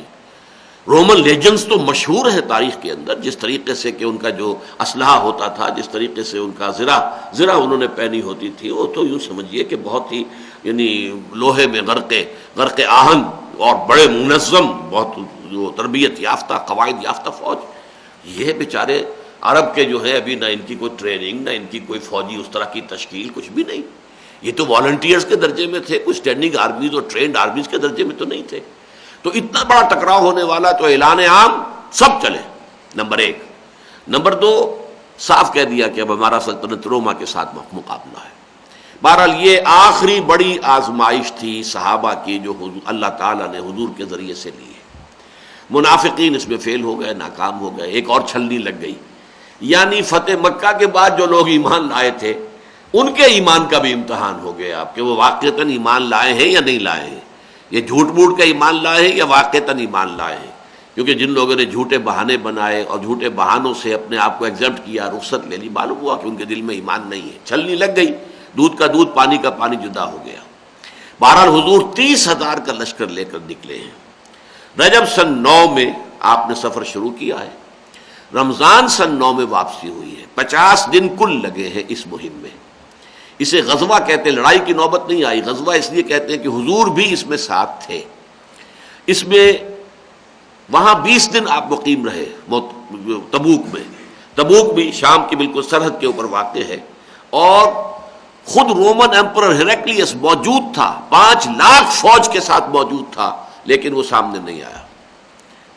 رومن لیجنز تو مشہور ہے تاریخ کے اندر، جس طریقے سے کہ ان کا جو اسلحہ ہوتا تھا، جس طریقے سے ان کا زرہ انہوں نے پہنی ہوتی تھی، وہ تو یوں سمجھیے کہ بہت ہی یعنی لوہے میں غرق آہن اور بڑے منظم، بہت جو تربیت یافتہ، قواعد یافتہ فوج. یہ بیچارے عرب کے جو ہے ابھی نہ ان کی کوئی ٹریننگ، نہ ان کی کوئی فوجی اس طرح کی تشکیل، کچھ بھی نہیں. یہ تو والنٹیئرز کے درجے میں تھے، کوئی اسٹینڈنگ آرمیز اور ٹرینڈ آرمیز کے درجے میں تو نہیں تھے. تو اتنا بڑا ٹکراؤ ہونے والا، تو اعلان عام سب چلے، نمبر ایک. نمبر دو، صاف کہہ دیا کہ اب ہمارا سلطنت روما کے ساتھ مقابلہ ہے. بہرحال یہ آخری بڑی آزمائش تھی صحابہ کی جو اللہ تعالیٰ نے حضور کے ذریعے سے لی ہے. منافقین اس میں فیل ہو گئے، ناکام ہو گئے. ایک اور چھلنی لگ گئی، یعنی فتح مکہ کے بعد جو لوگ ایمان لائے تھے ان کے ایمان کا بھی امتحان ہو گیا اب کہ وہ واقعتاً ایمان لائے ہیں یا نہیں لائے ہیں، یہ جھوٹ موٹ کا ایمان لائے ہیں یا واقعتاً ایمان لائے ہیں. کیونکہ جن لوگوں نے جھوٹے بہانے بنائے اور جھوٹے بہانوں سے اپنے آپ کو ایگزمپٹ کیا، رخصت لے لی، معلوم ہوا کہ ان کے دل میں ایمان نہیں ہے. چھلنی لگ گئی، دودھ کا دودھ، پانی کا پانی جدا ہو گیا. بہرحال حضور 30,000 کا لشکر لے کر نکلے ہیں. رجب سن 9 میں آپ نے سفر شروع کیا ہے، رمضان سن 9 میں واپسی ہوئی ہے. 50 دن کل لگے ہیں اس مہم میں. اسے غزوہ کہتے ہیں، لڑائی کی نوبت نہیں آئی. غزوہ اس لیے کہتے ہیں کہ حضور بھی اس میں ساتھ تھے. اس میں وہاں 20 دن آپ مقیم رہے تبوک میں. تبوک بھی شام کی بالکل سرحد کے اوپر واقع ہے، اور خود رومن ایمپرر ہیراکلیس موجود تھا، 5 لاکھ فوج کے ساتھ موجود تھا، لیکن وہ سامنے نہیں آیا،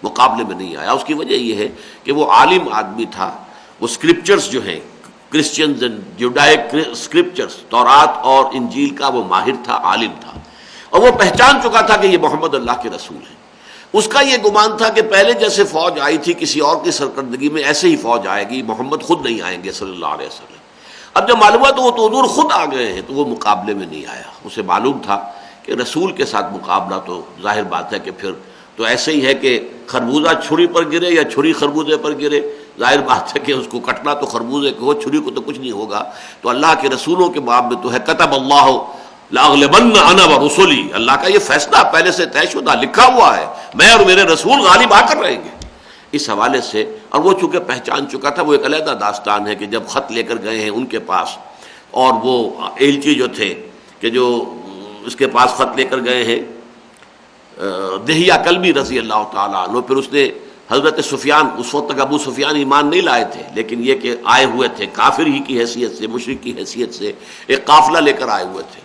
مقابلے میں نہیں آیا. اس کی وجہ یہ ہے کہ وہ عالم آدمی تھا. وہ اسکرپچرز جو ہیں، کرسچنز اینڈ جوڈائک اسکرپچرز، تورات اور انجیل کا وہ ماہر تھا، عالم تھا، اور وہ پہچان چکا تھا کہ یہ محمد اللہ کے رسول ہیں. اس کا یہ گمان تھا کہ پہلے جیسے فوج آئی تھی کسی اور کی سرکردگی میں، ایسے ہی فوج آئے گی، محمد خود نہیں آئیں گے صلی اللہ علیہ وسلم. اب جب معلوم ہوا تو وہ تو حضور خود آ گئے ہیں، تو وہ مقابلے میں نہیں آیا. اسے معلوم تھا کہ رسول کے ساتھ مقابلہ تو ظاہر بات ہے کہ پھر تو ایسے ہی ہے کہ خربوزہ چھری پر گرے یا چھری خربوزے پر گرے. ظاہر بات ہے کہ اس کو کٹنا تو خربوزے کو، چھری کو تو کچھ نہیں ہوگا. تو اللہ کے رسولوں کے باب میں تو ہے کتب اللہ لاغلبن انا ورسلی، اللہ کا یہ فیصلہ پہلے سے طے شدہ لکھا ہوا ہے، میں اور میرے رسول غالب آ کر رہیں گے. اس حوالے سے، اور وہ چونکہ پہچان چکا تھا، وہ ایک علیحدہ داستان ہے کہ جب خط لے کر گئے ہیں ان کے پاس، اور وہ ایلچی جو تھے کہ جو اس کے پاس خط لے کر گئے ہیں، دہیہ کلبی رضی اللہ تعالیٰ عنہ، پھر اس نے حضرت سفیان، اس وقت تک ابو سفیان ایمان نہیں لائے تھے، لیکن یہ کہ آئے ہوئے تھے کافر ہی کی حیثیت سے، مشرک کی حیثیت سے، ایک قافلہ لے کر آئے ہوئے تھے.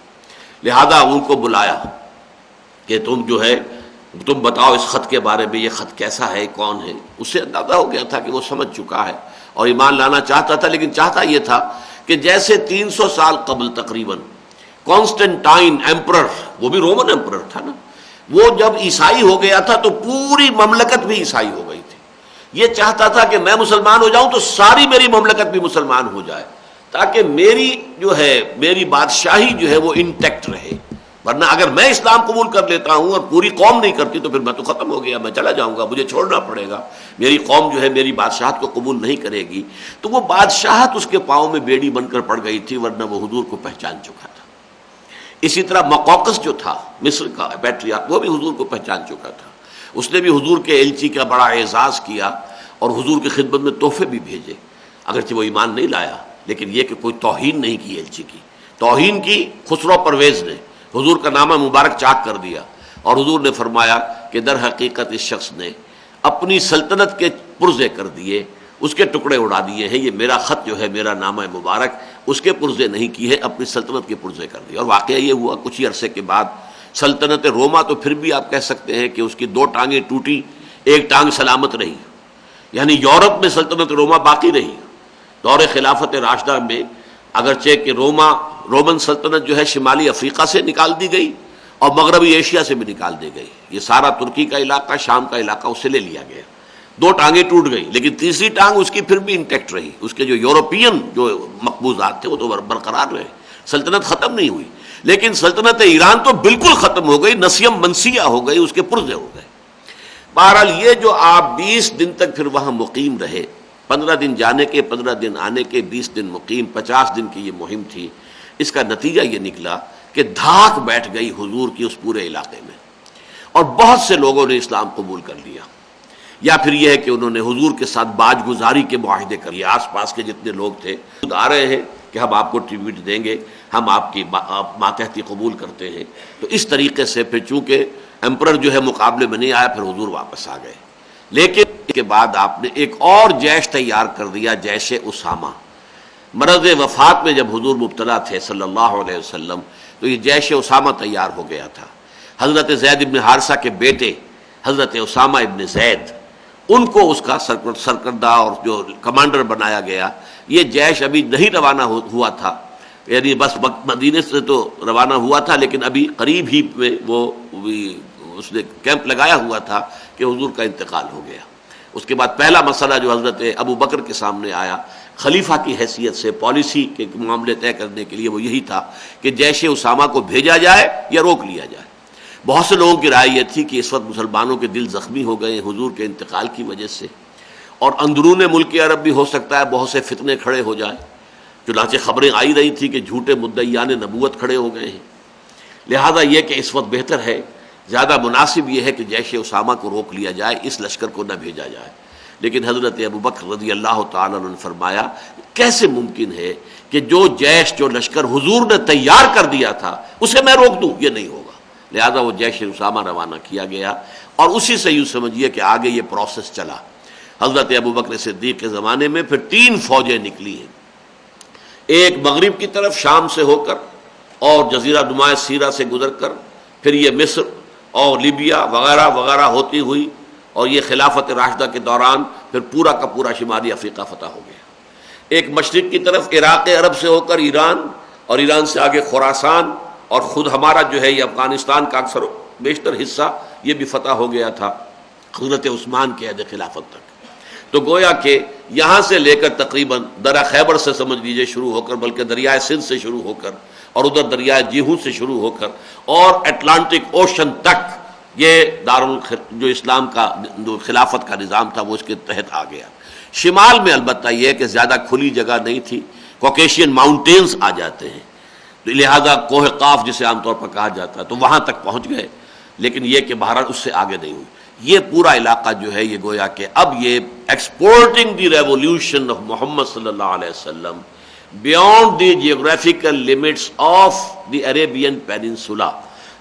لہذا ان کو بلایا کہ تم جو ہے تم بتاؤ اس خط کے بارے میں، یہ خط کیسا ہے، کون ہے. اس سے اندازہ ہو گیا تھا کہ وہ سمجھ چکا ہے اور ایمان لانا چاہتا تھا، لیکن چاہتا یہ تھا کہ جیسے 300 سال قبل تقریباً کانسٹنٹائن ایمپرر، وہ بھی رومن ایمپرر تھا نا، وہ جب عیسائی ہو گیا تھا تو پوری مملکت بھی عیسائی ہو گئی تھی. یہ چاہتا تھا کہ میں مسلمان ہو جاؤں تو ساری میری مملکت بھی مسلمان ہو جائے، تاکہ میری بادشاہی جو ہے وہ انٹیکٹ رہے. ورنہ اگر میں اسلام قبول کر لیتا ہوں اور پوری قوم نہیں کرتی تو پھر میں تو ختم ہو گیا، میں چلا جاؤں گا، مجھے چھوڑنا پڑے گا. میری قوم جو ہے میری بادشاہت کو قبول نہیں کرے گی. تو وہ بادشاہت اس کے پاؤں میں بیڑی بن کر پڑ گئی تھی، ورنہ وہ حضور کو پہچان چکا تھا. اسی طرح مقوقس جو تھا مصر کا پیٹریارک، وہ بھی حضور کو پہچان چکا تھا. اس نے بھی حضور کے ایلچی کا بڑا اعزاز کیا اور حضور کی خدمت میں تحفے بھی بھیجے، اگرچہ وہ ایمان نہیں لایا، لیکن یہ کہ کوئی توہین نہیں کی ایلچی کی. توہین کی خسرو پرویز نے، حضور کا نامہ مبارک چاک کر دیا، اور حضور نے فرمایا کہ در حقیقت اس شخص نے اپنی سلطنت کے پرزے کر دیے، اس کے ٹکڑے اڑا دیے ہیں، یہ میرا خط جو ہے، میرا نامہ مبارک اس کے پرزے نہیں کی ہے، اپنی سلطنت کے پرزے کر دیے۔ اور واقعہ یہ ہوا کچھ ہی عرصے کے بعد سلطنت روما تو پھر بھی آپ کہہ سکتے ہیں کہ اس کی 2 ٹانگیں ٹوٹی، ایک ٹانگ سلامت رہی، یعنی یورپ میں سلطنت روما باقی رہی۔ دور خلافت راشدہ میں اگرچہ کہ رومن سلطنت جو ہے شمالی افریقہ سے نکال دی گئی اور مغربی ایشیا سے بھی نکال دی گئی، یہ سارا ترکی کا علاقہ، شام کا علاقہ اس سے لے لیا گیا، 2 ٹانگیں ٹوٹ گئی، لیکن تیسری ٹانگ اس کی پھر بھی انٹیکٹ رہی، اس کے جو یورپین جو مقبوضات تھے وہ تو برقرار رہے، سلطنت ختم نہیں ہوئی۔ لیکن سلطنت ایران تو بالکل ختم ہو گئی، نسیم منسیہ ہو گئی، اس کے پرزے ہو گئے۔ بہرحال یہ جو آپ 20 دن تک پھر وہاں مقیم رہے، 15 دن جانے کے، 15 دن آنے کے، 20 دن مقیم، 50 دن کی یہ مہم تھی، اس کا نتیجہ یہ نکلا کہ دھاک بیٹھ گئی حضور کی اس پورے علاقے میں، اور بہت سے لوگوں نے اسلام قبول کر لیا، یا پھر یہ ہے کہ انہوں نے حضور کے ساتھ باج گزاری کے معاہدے کر لیے۔ آس پاس کے جتنے لوگ تھے خود آ رہے ہیں کہ ہم آپ کو ٹریبیوٹ دیں گے، ہم آپ کی ماتحتی قبول کرتے ہیں۔ تو اس طریقے سے پھر چونکہ ایمپرر جو ہے مقابلے میں نہیں آیا، پھر حضور واپس آ گئے۔ لیکن اس کے بعد آپ نے ایک اور جیش تیار کر دیا، جیش اسامہ۔ مرض وفات میں جب حضور مبتلا تھے صلی اللہ علیہ وسلم، تو یہ جیش اسامہ تیار ہو گیا تھا۔ حضرت زید ابن حارثہ کے بیٹے حضرت اسامہ ابن زید، ان کو اس کا سرکردہ اور جو کمانڈر بنایا گیا۔ یہ جیش ابھی نہیں روانہ ہوا تھا، یعنی بس مدینے سے تو روانہ ہوا تھا، لیکن ابھی قریب ہی میں وہ اس نے کیمپ لگایا ہوا تھا کہ حضور کا انتقال ہو گیا۔ اس کے بعد پہلا مسئلہ جو حضرت ابو بکر کے سامنے آیا خلیفہ کی حیثیت سے، پالیسی کے معاملے طے کرنے کے لیے، وہ یہی تھا کہ جیش اسامہ کو بھیجا جائے یا روک لیا جائے۔ بہت سے لوگوں کی رائے یہ تھی کہ اس وقت مسلمانوں کے دل زخمی ہو گئے حضور کے انتقال کی وجہ سے، اور اندرون ملک عرب بھی ہو سکتا ہے بہت سے فتنے کھڑے ہو جائیں، چنانچہ خبریں آئی رہی تھی کہ جھوٹے مدعیان نبوت کھڑے ہو گئے ہیں۔ لہذا یہ کہ اس وقت بہتر ہے، زیادہ مناسب یہ ہے کہ جیش اسامہ کو روک لیا جائے، اس لشکر کو نہ بھیجا جائے۔ لیکن حضرت ابوبکر رضی اللہ تعالیٰ عنہ نے فرمایا کیسے ممکن ہے کہ جو جیش، جو لشکر حضور نے تیار کر دیا تھا اسے میں روک دوں؟ یہ نہیں ہوگا۔ لہذا وہ جیش اسامہ روانہ کیا گیا، اور اسی سے یوں سمجھیے کہ آگے یہ پروسیس چلا۔ حضرت ابوبکر صدیق کے زمانے میں پھر 3 فوجیں نکلی ہیں، ایک مغرب کی طرف شام سے ہو کر اور جزیرہ نما سیرہ سے گزر کر، پھر یہ مصر اور لیبیا وغیرہ وغیرہ ہوتی ہوئی، اور یہ خلافت راشدہ کے دوران پھر پورا کا پورا شمالی افریقہ فتح ہو گیا۔ ایک مشرق کی طرف عراق عرب سے ہو کر ایران، اور ایران سے آگے خراسان، اور خود ہمارا جو ہے یہ افغانستان کا اکثر بیشتر حصہ یہ بھی فتح ہو گیا تھا حضرت عثمان کے عہد خلافت تک۔ تو گویا کہ یہاں سے لے کر تقریباً درہ خیبر سے سمجھ لیجئے شروع ہو کر، بلکہ دریائے سندھ سے شروع ہو کر، اور ادھر دریائے جیہوں سے شروع ہو کر، اور اٹلانٹک اوشن تک، یہ جو اسلام کا جو خلافت کا نظام تھا وہ اس کے تحت آ گیا۔ شمال میں البتہ یہ کہ زیادہ کھلی جگہ نہیں تھی، کوکیشین ماؤنٹینز آ جاتے ہیں، تو لہذا کوہ قاف جسے عام طور پر کہا جاتا ہے، تو وہاں تک پہنچ گئے، لیکن یہ کہ بہرحال اس سے آگے نہیں ہوئی۔ یہ پورا علاقہ جو ہے یہ گویا کہ اب یہ ایکسپورٹنگ دی ریولیوشن آف محمد صلی اللہ علیہ وسلم beyond the geographical limits of the Arabian peninsula,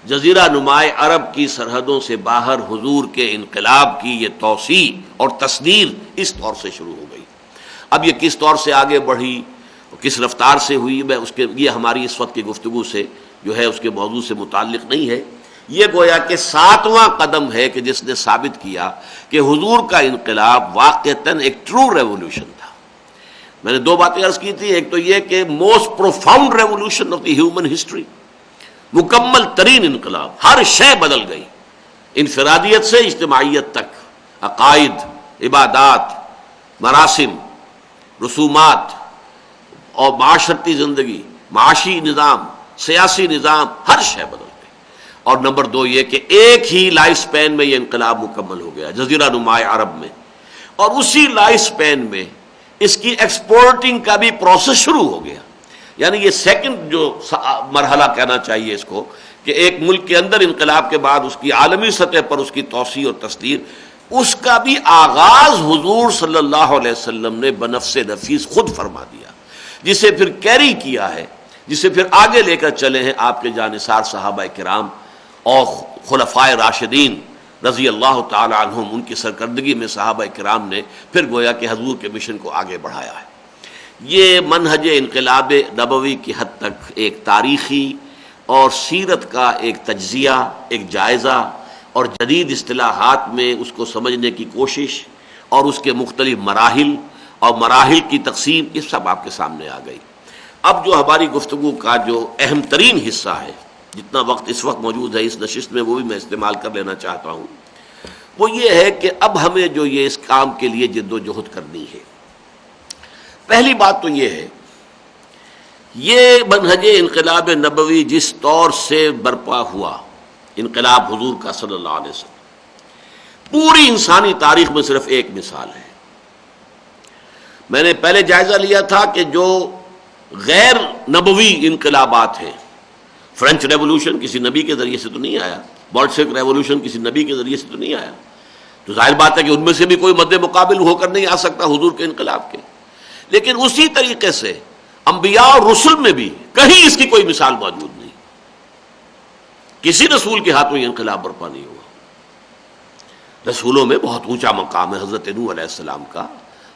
جزیرہ نمائے عرب کی سرحدوں سے باہر حضور کے انقلاب کی یہ توسیع اور تصدیر اس طور سے شروع ہو گئی۔ اب یہ کس طور سے آگے بڑھی، کس رفتار سے ہوئی، میں اس کے یہ ہماری اس وقت کی گفتگو سے جو ہے اس کے موضوع سے متعلق نہیں ہے۔ یہ گویا کہ 7واں قدم ہے کہ جس نے ثابت کیا کہ حضور کا انقلاب واقعتاً ایک ٹرو ریولوشن تھا۔ میں نے 2 باتیں عرض کی تھی، ایک تو یہ کہ most profound revolution of the human history, مکمل ترین انقلاب، ہر شے بدل گئی، انفرادیت سے اجتماعیت تک، عقائد، عبادات، مراسم، رسومات اور معاشرتی زندگی، معاشی نظام، سیاسی نظام، ہر شے بدل گئی۔ اور نمبر 2 یہ کہ ایک ہی لائف سپین میں یہ انقلاب مکمل ہو گیا جزیرہ نمائے عرب میں، اور اسی لائف سپین میں اس کی ایکسپورٹنگ کا بھی پروسیس شروع ہو گیا۔ یعنی یہ سیکنڈ جو مرحلہ کہنا چاہیے اس کو، کہ ایک ملک کے اندر انقلاب کے بعد اس کی عالمی سطح پر اس کی توسیع اور تصدیر، اس کا بھی آغاز حضور صلی اللہ علیہ وسلم نے بنفس نفیس خود فرما دیا، جسے پھر کیری کیا ہے، جسے پھر آگے لے کر چلے ہیں آپ کے جانثار صحابہ کرام اور خلفائے راشدین رضی اللہ تعالی عنہم. ان کی سرکردگی میں صحابہ کرام نے پھر گویا کہ حضور کے مشن کو آگے بڑھایا ہے. یہ منہج انقلاب نبوی کی حد تک ایک تاریخی اور سیرت کا ایک تجزیہ، ایک جائزہ اور جدید اصطلاحات میں اس کو سمجھنے کی کوشش اور اس کے مختلف مراحل اور مراحل کی تقسیم، یہ سب آپ کے سامنے آ گئی. اب جو ہماری گفتگو کا جو اہم ترین حصہ ہے، جتنا وقت اس وقت موجود ہے اس نشست میں وہ بھی میں استعمال کر لینا چاہتا ہوں، وہ یہ ہے کہ اب ہمیں جو یہ اس کام کے لیے جد و جہد کرنی ہے. پہلی بات تو یہ ہے، یہ منہج انقلاب نبوی جس طور سے برپا ہوا، انقلاب حضور کا صلی اللہ علیہ وسلم، پوری انسانی تاریخ میں صرف ایک مثال ہے. میں نے پہلے جائزہ لیا تھا کہ جو غیر نبوی انقلابات ہیں، فرینچ ریولوشن کسی نبی کے ذریعے سے تو نہیں آیا، بولشوک ریولوشن کسی نبی کے ذریعے سے تو نہیں آیا، تو ظاہر بات ہے کہ ان میں سے بھی کوئی مد مقابل ہو کر نہیں آ سکتا حضور کے انقلاب کے. لیکن اسی طریقے سے انبیاء اور رسل میں بھی کہیں اس کی کوئی مثال موجود نہیں. کسی رسول کے ہاتھوں یہ انقلاب برپا نہیں ہوا. رسولوں میں بہت اونچا مقام ہے، حضرت نوح علیہ السلام کا،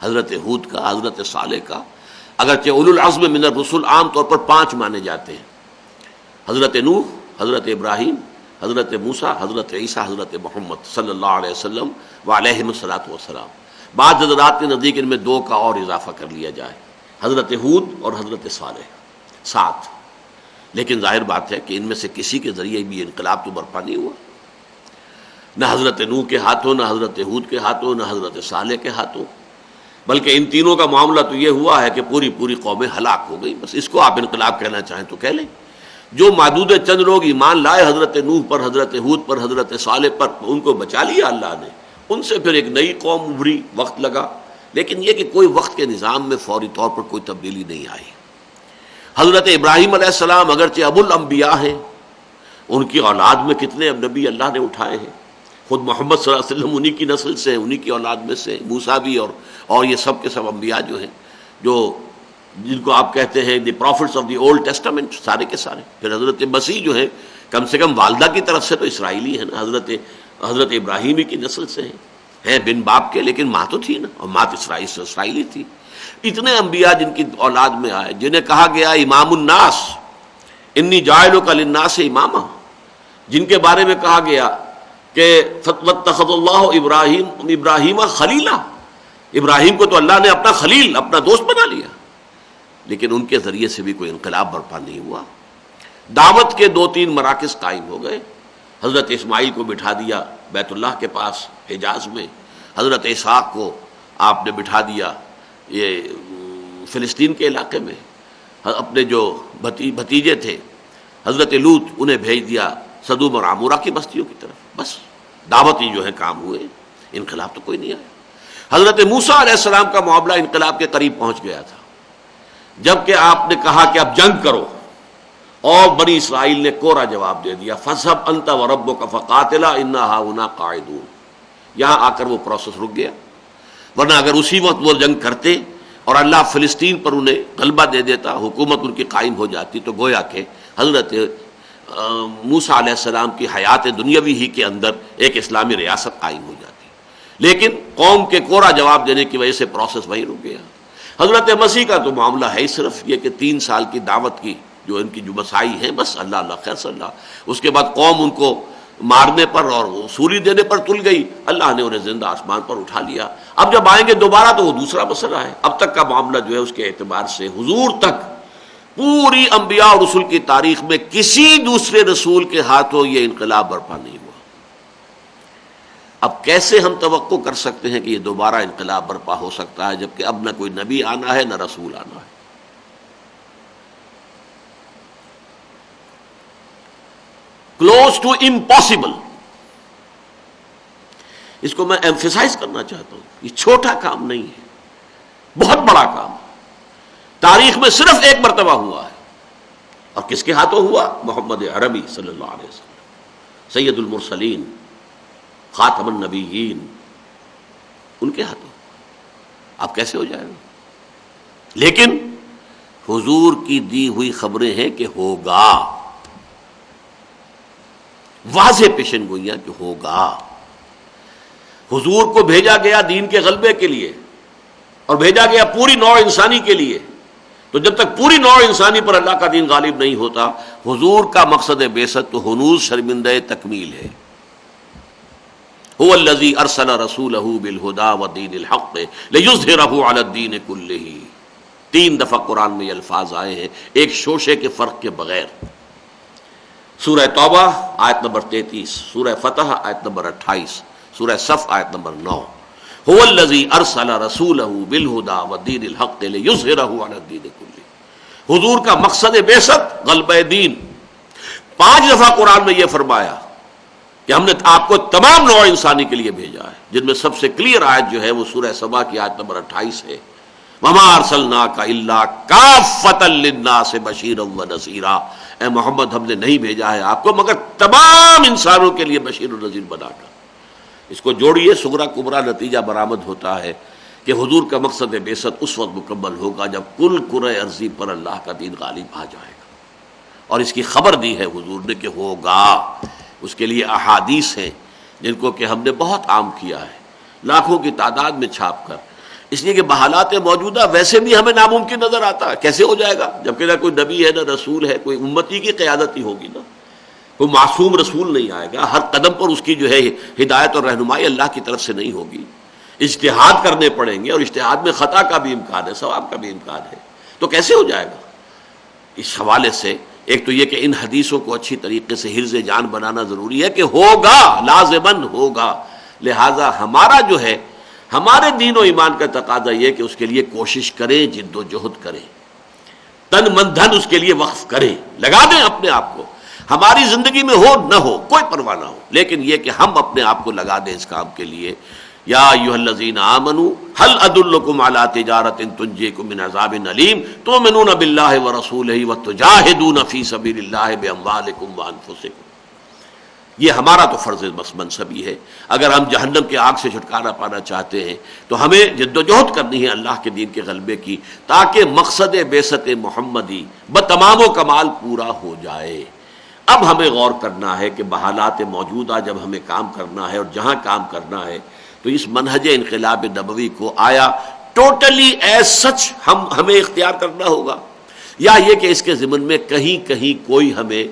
حضرت ہود کا، حضرت صالح کا. اگرچہ اولو العزم من الرسل عام طور پر 5 مانے جاتے ہیں، حضرت نوح، حضرت ابراہیم، حضرت موسیٰ، حضرت عیسیٰ، حضرت محمد صلی اللہ علیہ وسلم وعلیہم الصلاۃ والسلام. بعض حضرات کے نزدیک ان میں 2 کا اور اضافہ کر لیا جائے، حضرت ہود اور حضرت صالح، 7. لیکن ظاہر بات ہے کہ ان میں سے کسی کے ذریعے بھی انقلاب تو برپا نہیں ہوا، نہ حضرت نوح کے ہاتھوں، نہ حضرت ہود کے ہاتھوں، نہ حضرت صالح کے ہاتھوں. بلکہ ان تینوں کا معاملہ تو یہ ہوا ہے کہ پوری قومیں ہلاک ہو گئی. بس اس کو آپ انقلاب کہنا چاہیں تو کہہ لیں. جو معدود چند لوگ ایمان لائے حضرت نوح پر، حضرت ہود پر، حضرت صالح پر، ان کو بچا لیا اللہ نے. ان سے پھر ایک نئی قوم ابھری، وقت لگا. لیکن یہ کہ کوئی وقت کے نظام میں فوری طور پر کوئی تبدیلی نہیں آئی. حضرت ابراہیم علیہ السلام اگرچہ ابو الانبیاء ہیں، ان کی اولاد میں کتنے اب نبی اللہ نے اٹھائے ہیں. خود محمد صلی اللہ علیہ وسلم انہی کی نسل سے ہیں، انہی کی اولاد میں سے. موسیٰ بھی اور یہ سب کے سب انبیاء جو ہیں، جو جن کو آپ کہتے ہیں the prophets of the old testament, سارے کے سارے. پھر حضرت مسیح جو ہے کم سے کم والدہ کی طرف سے تو اسرائیلی ہے نا، حضرت ابراہیمی کی نسل سے ہیں بن باپ کے، لیکن ماں تو تھی نا، اور ماں تو اسرائیلی تھی. اتنے انبیاء جن کی اولاد میں آئے، جنہیں کہا گیا امام الناس، انی جاعلک للناس اماما، جن کے بارے میں کہا گیا کہ واتخذ اللہ ابراہیم خلیلا، ابراہیم کو تو اللہ نے اپنا خلیل، اپنا دوست بنا لیا. لیکن ان کے ذریعے سے بھی کوئی انقلاب برپا نہیں ہوا. دعوت کے 2-3 مراکز قائم ہو گئے. حضرت اسماعیل کو بٹھا دیا بیت اللہ کے پاس حجاز میں، حضرت اسحاق کو آپ نے بٹھا دیا یہ فلسطین کے علاقے میں، اپنے جو بھتیجے تھے حضرت لوط انہیں بھیج دیا سدوم اور عمورہ کی بستیوں کی طرف. بس دعوتی جو ہے کام ہوئے، انقلاب تو کوئی نہیں آیا. حضرت موسیٰ علیہ السلام کا معاملہ انقلاب کے قریب پہنچ گیا تھا، جبکہ آپ نے کہا کہ اب جنگ کرو، اور بنی اسرائیل نے کوڑا جواب دے دیا، فَاذْهَبْ أَنْتَ وَرَبُّكَ فَقَاتِلَا إِنَّا هَاهُنَا قَاعِدُونَ. یہاں آ کر وہ پروسیس رک گیا. ورنہ اگر اسی وقت وہ جنگ کرتے اور اللہ فلسطین پر انہیں غلبہ دے دیتا، حکومت ان کی قائم ہو جاتی، تو گویا کہ حضرت موسیٰ علیہ السلام کی حیات دنیاوی ہی کے اندر ایک اسلامی ریاست قائم ہو جاتی. لیکن قوم کے کوڑا جواب دینے کی وجہ سے پروسیس وہیں رک گیا. حضرت مسیح کا تو معاملہ ہے صرف یہ کہ 3 سال کی دعوت کی جو ان کی جو مسائی ہیں، بس اللہ اللہ خیر صلی اللہ. اس کے بعد قوم ان کو مارنے پر اور سولی دینے پر تل گئی، اللہ نے انہیں زندہ آسمان پر اٹھا لیا. اب جب آئیں گے دوبارہ تو وہ دوسرا مسئلہ ہے. اب تک کا معاملہ جو ہے اس کے اعتبار سے حضور تک پوری انبیاء اور رسول کی تاریخ میں کسی دوسرے رسول کے ہاتھوں یہ انقلاب برپا نہیں ہوا. اب کیسے ہم توقع کر سکتے ہیں کہ یہ دوبارہ انقلاب برپا ہو سکتا ہے، جبکہ اب نہ کوئی نبی آنا ہے نہ رسول آنا ہے. Close to impossible. اس کو میں ایمفیسائز کرنا چاہتا ہوں، یہ چھوٹا کام نہیں ہے، بہت بڑا کام. تاریخ میں صرف ایک مرتبہ ہوا ہے، اور کس کے ہاتھوں ہوا؟ محمد عربی صلی اللہ علیہ وسلم، سید المرسلین، خاتم النبیین، ان کے ہاتھوں. اب کیسے ہو جائے گا؟ لیکن حضور کی دی ہوئی خبریں ہیں کہ ہوگا، واضح پیشن گوئیاں کہ ہوگا۔ حضور کو بھیجا گیا دین کے غلبے کے لیے، اور بھیجا گیا پوری نوع انسانی کے لیے، تو جب تک پوری نوع انسانی پر اللہ کا دین غالب نہیں ہوتا، حضور کا مقصد بعثت تو ہنوز شرمندہ تکمیل ہے۔ هو الذی ارسل رسولہ بالہدی ودین الحق لیظہرہ علی الدین کلہ۔ 3 دفعہ قرآن میں یہ الفاظ آئے ہیں ایک شوشے کے فرق کے بغیر۔ سورہ توبہ آیت نمبر 33، سورہ فتح آیت نمبر 28، سورہ صف آیت نمبر 9۔ هو الذی ارسل رسولہ بالہدی ودین الحق لیظہرہ علی الدین کلہ۔ حضور کا مقصد بعثت غلبہ دین۔ 5 دفعہ قرآن میں یہ فرمایا کہ ہم نے آپ کو تمام نوع انسانی کے لیے بھیجا ہے، جن میں سب سے کلیئر آیت جو ہے وہ سورہ سبا کی آیت نمبر 28 ہے، وَمَا أَرْسَلْنَاكَ إِلَّا كَافَّةً لِلنَّاسِ بَشِيرًا وَنَذِيرًا۔ اے محمد ہم نے نہیں بھیجا ہے آپ کو مگر تمام انسانوں کے لیے بشیر و نذیر بنا کر۔ اس کو جوڑیے، صغرا کبرا نتیجہ برآمد ہوتا ہے کہ حضور کا مقصد بعثت اس وقت مکمل ہوگا جب کل کرۂ ارضی پر اللہ کا دین غالب آ جائے گا، اور اس کی خبر دی ہے حضور نے کہ ہوگا۔ اس کے لیے احادیث ہیں جن کو کہ ہم نے بہت عام کیا ہے، لاکھوں کی تعداد میں چھاپ کر، اس لیے کہ بحالات موجودہ ویسے بھی ہمیں ناممکن نظر آتا ہے، کیسے ہو جائے گا جبکہ نہ کوئی نبی ہے نہ رسول ہے، کوئی امتی کی قیادت ہی ہوگی نا، کوئی معصوم رسول نہیں آئے گا، ہر قدم پر اس کی جو ہے ہدایت اور رہنمائی اللہ کی طرف سے نہیں ہوگی، اجتہاد کرنے پڑیں گے، اور اجتہاد میں خطا کا بھی امکان ہے، ثواب کا بھی امکان ہے، تو کیسے ہو جائے گا؟ اس حوالے سے ایک تو یہ کہ ان حدیثوں کو اچھی طریقے سے حرز جان بنانا ضروری ہے کہ ہوگا، لازماً ہوگا، لہذا ہمارا جو ہے ہمارے دین و ایمان کا تقاضا یہ کہ اس کے لیے کوشش کریں، جد و جہد کریں، تن من دھن اس کے لیے وقف کریں، لگا دیں اپنے آپ کو، ہماری زندگی میں ہو نہ ہو کوئی پرواہ نہ ہو، لیکن یہ کہ ہم اپنے آپ کو لگا دیں اس کام کے لیے۔ یا ایھا الذین آمنوا هل ادلکم علی تجارۃ تنجیکم من عذاب علیم تؤمنون باللہ ورسولہ وتجاہدون فی سبیل اللہ باموالکم وانفسکم۔ یہ ہمارا تو فرض منصبی ہے، اگر ہم جہنم کے آگ سے چھٹکارا پانا چاہتے ہیں تو ہمیں جد و جہد کرنی ہے اللہ کے دین کے غلبے کی، تاکہ مقصد بعثت محمدی بتمام و کمال پورا ہو جائے۔ اب ہمیں غور کرنا ہے کہ بحالات موجودہ جب ہمیں کام کرنا ہے اور جہاں کام کرنا ہے تو اس منہج انقلاب نبوی کو آیا ٹوٹلی ایز سچ ہمیں اختیار کرنا ہوگا، یا یہ کہ اس کے ضمن میں کہیں کہیں کوئی ہمیں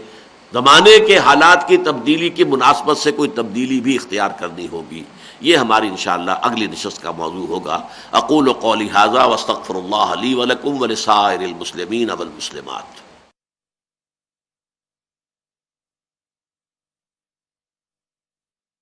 زمانے کے حالات کی تبدیلی کی مناسبت سے کوئی تبدیلی بھی اختیار کرنی ہوگی۔ یہ ہماری انشاءاللہ اگلی نشست کا موضوع ہوگا۔ اقول قولی ھذا واستغفر اللہ لی ولکم ولسائر المسلمین والمسلمات۔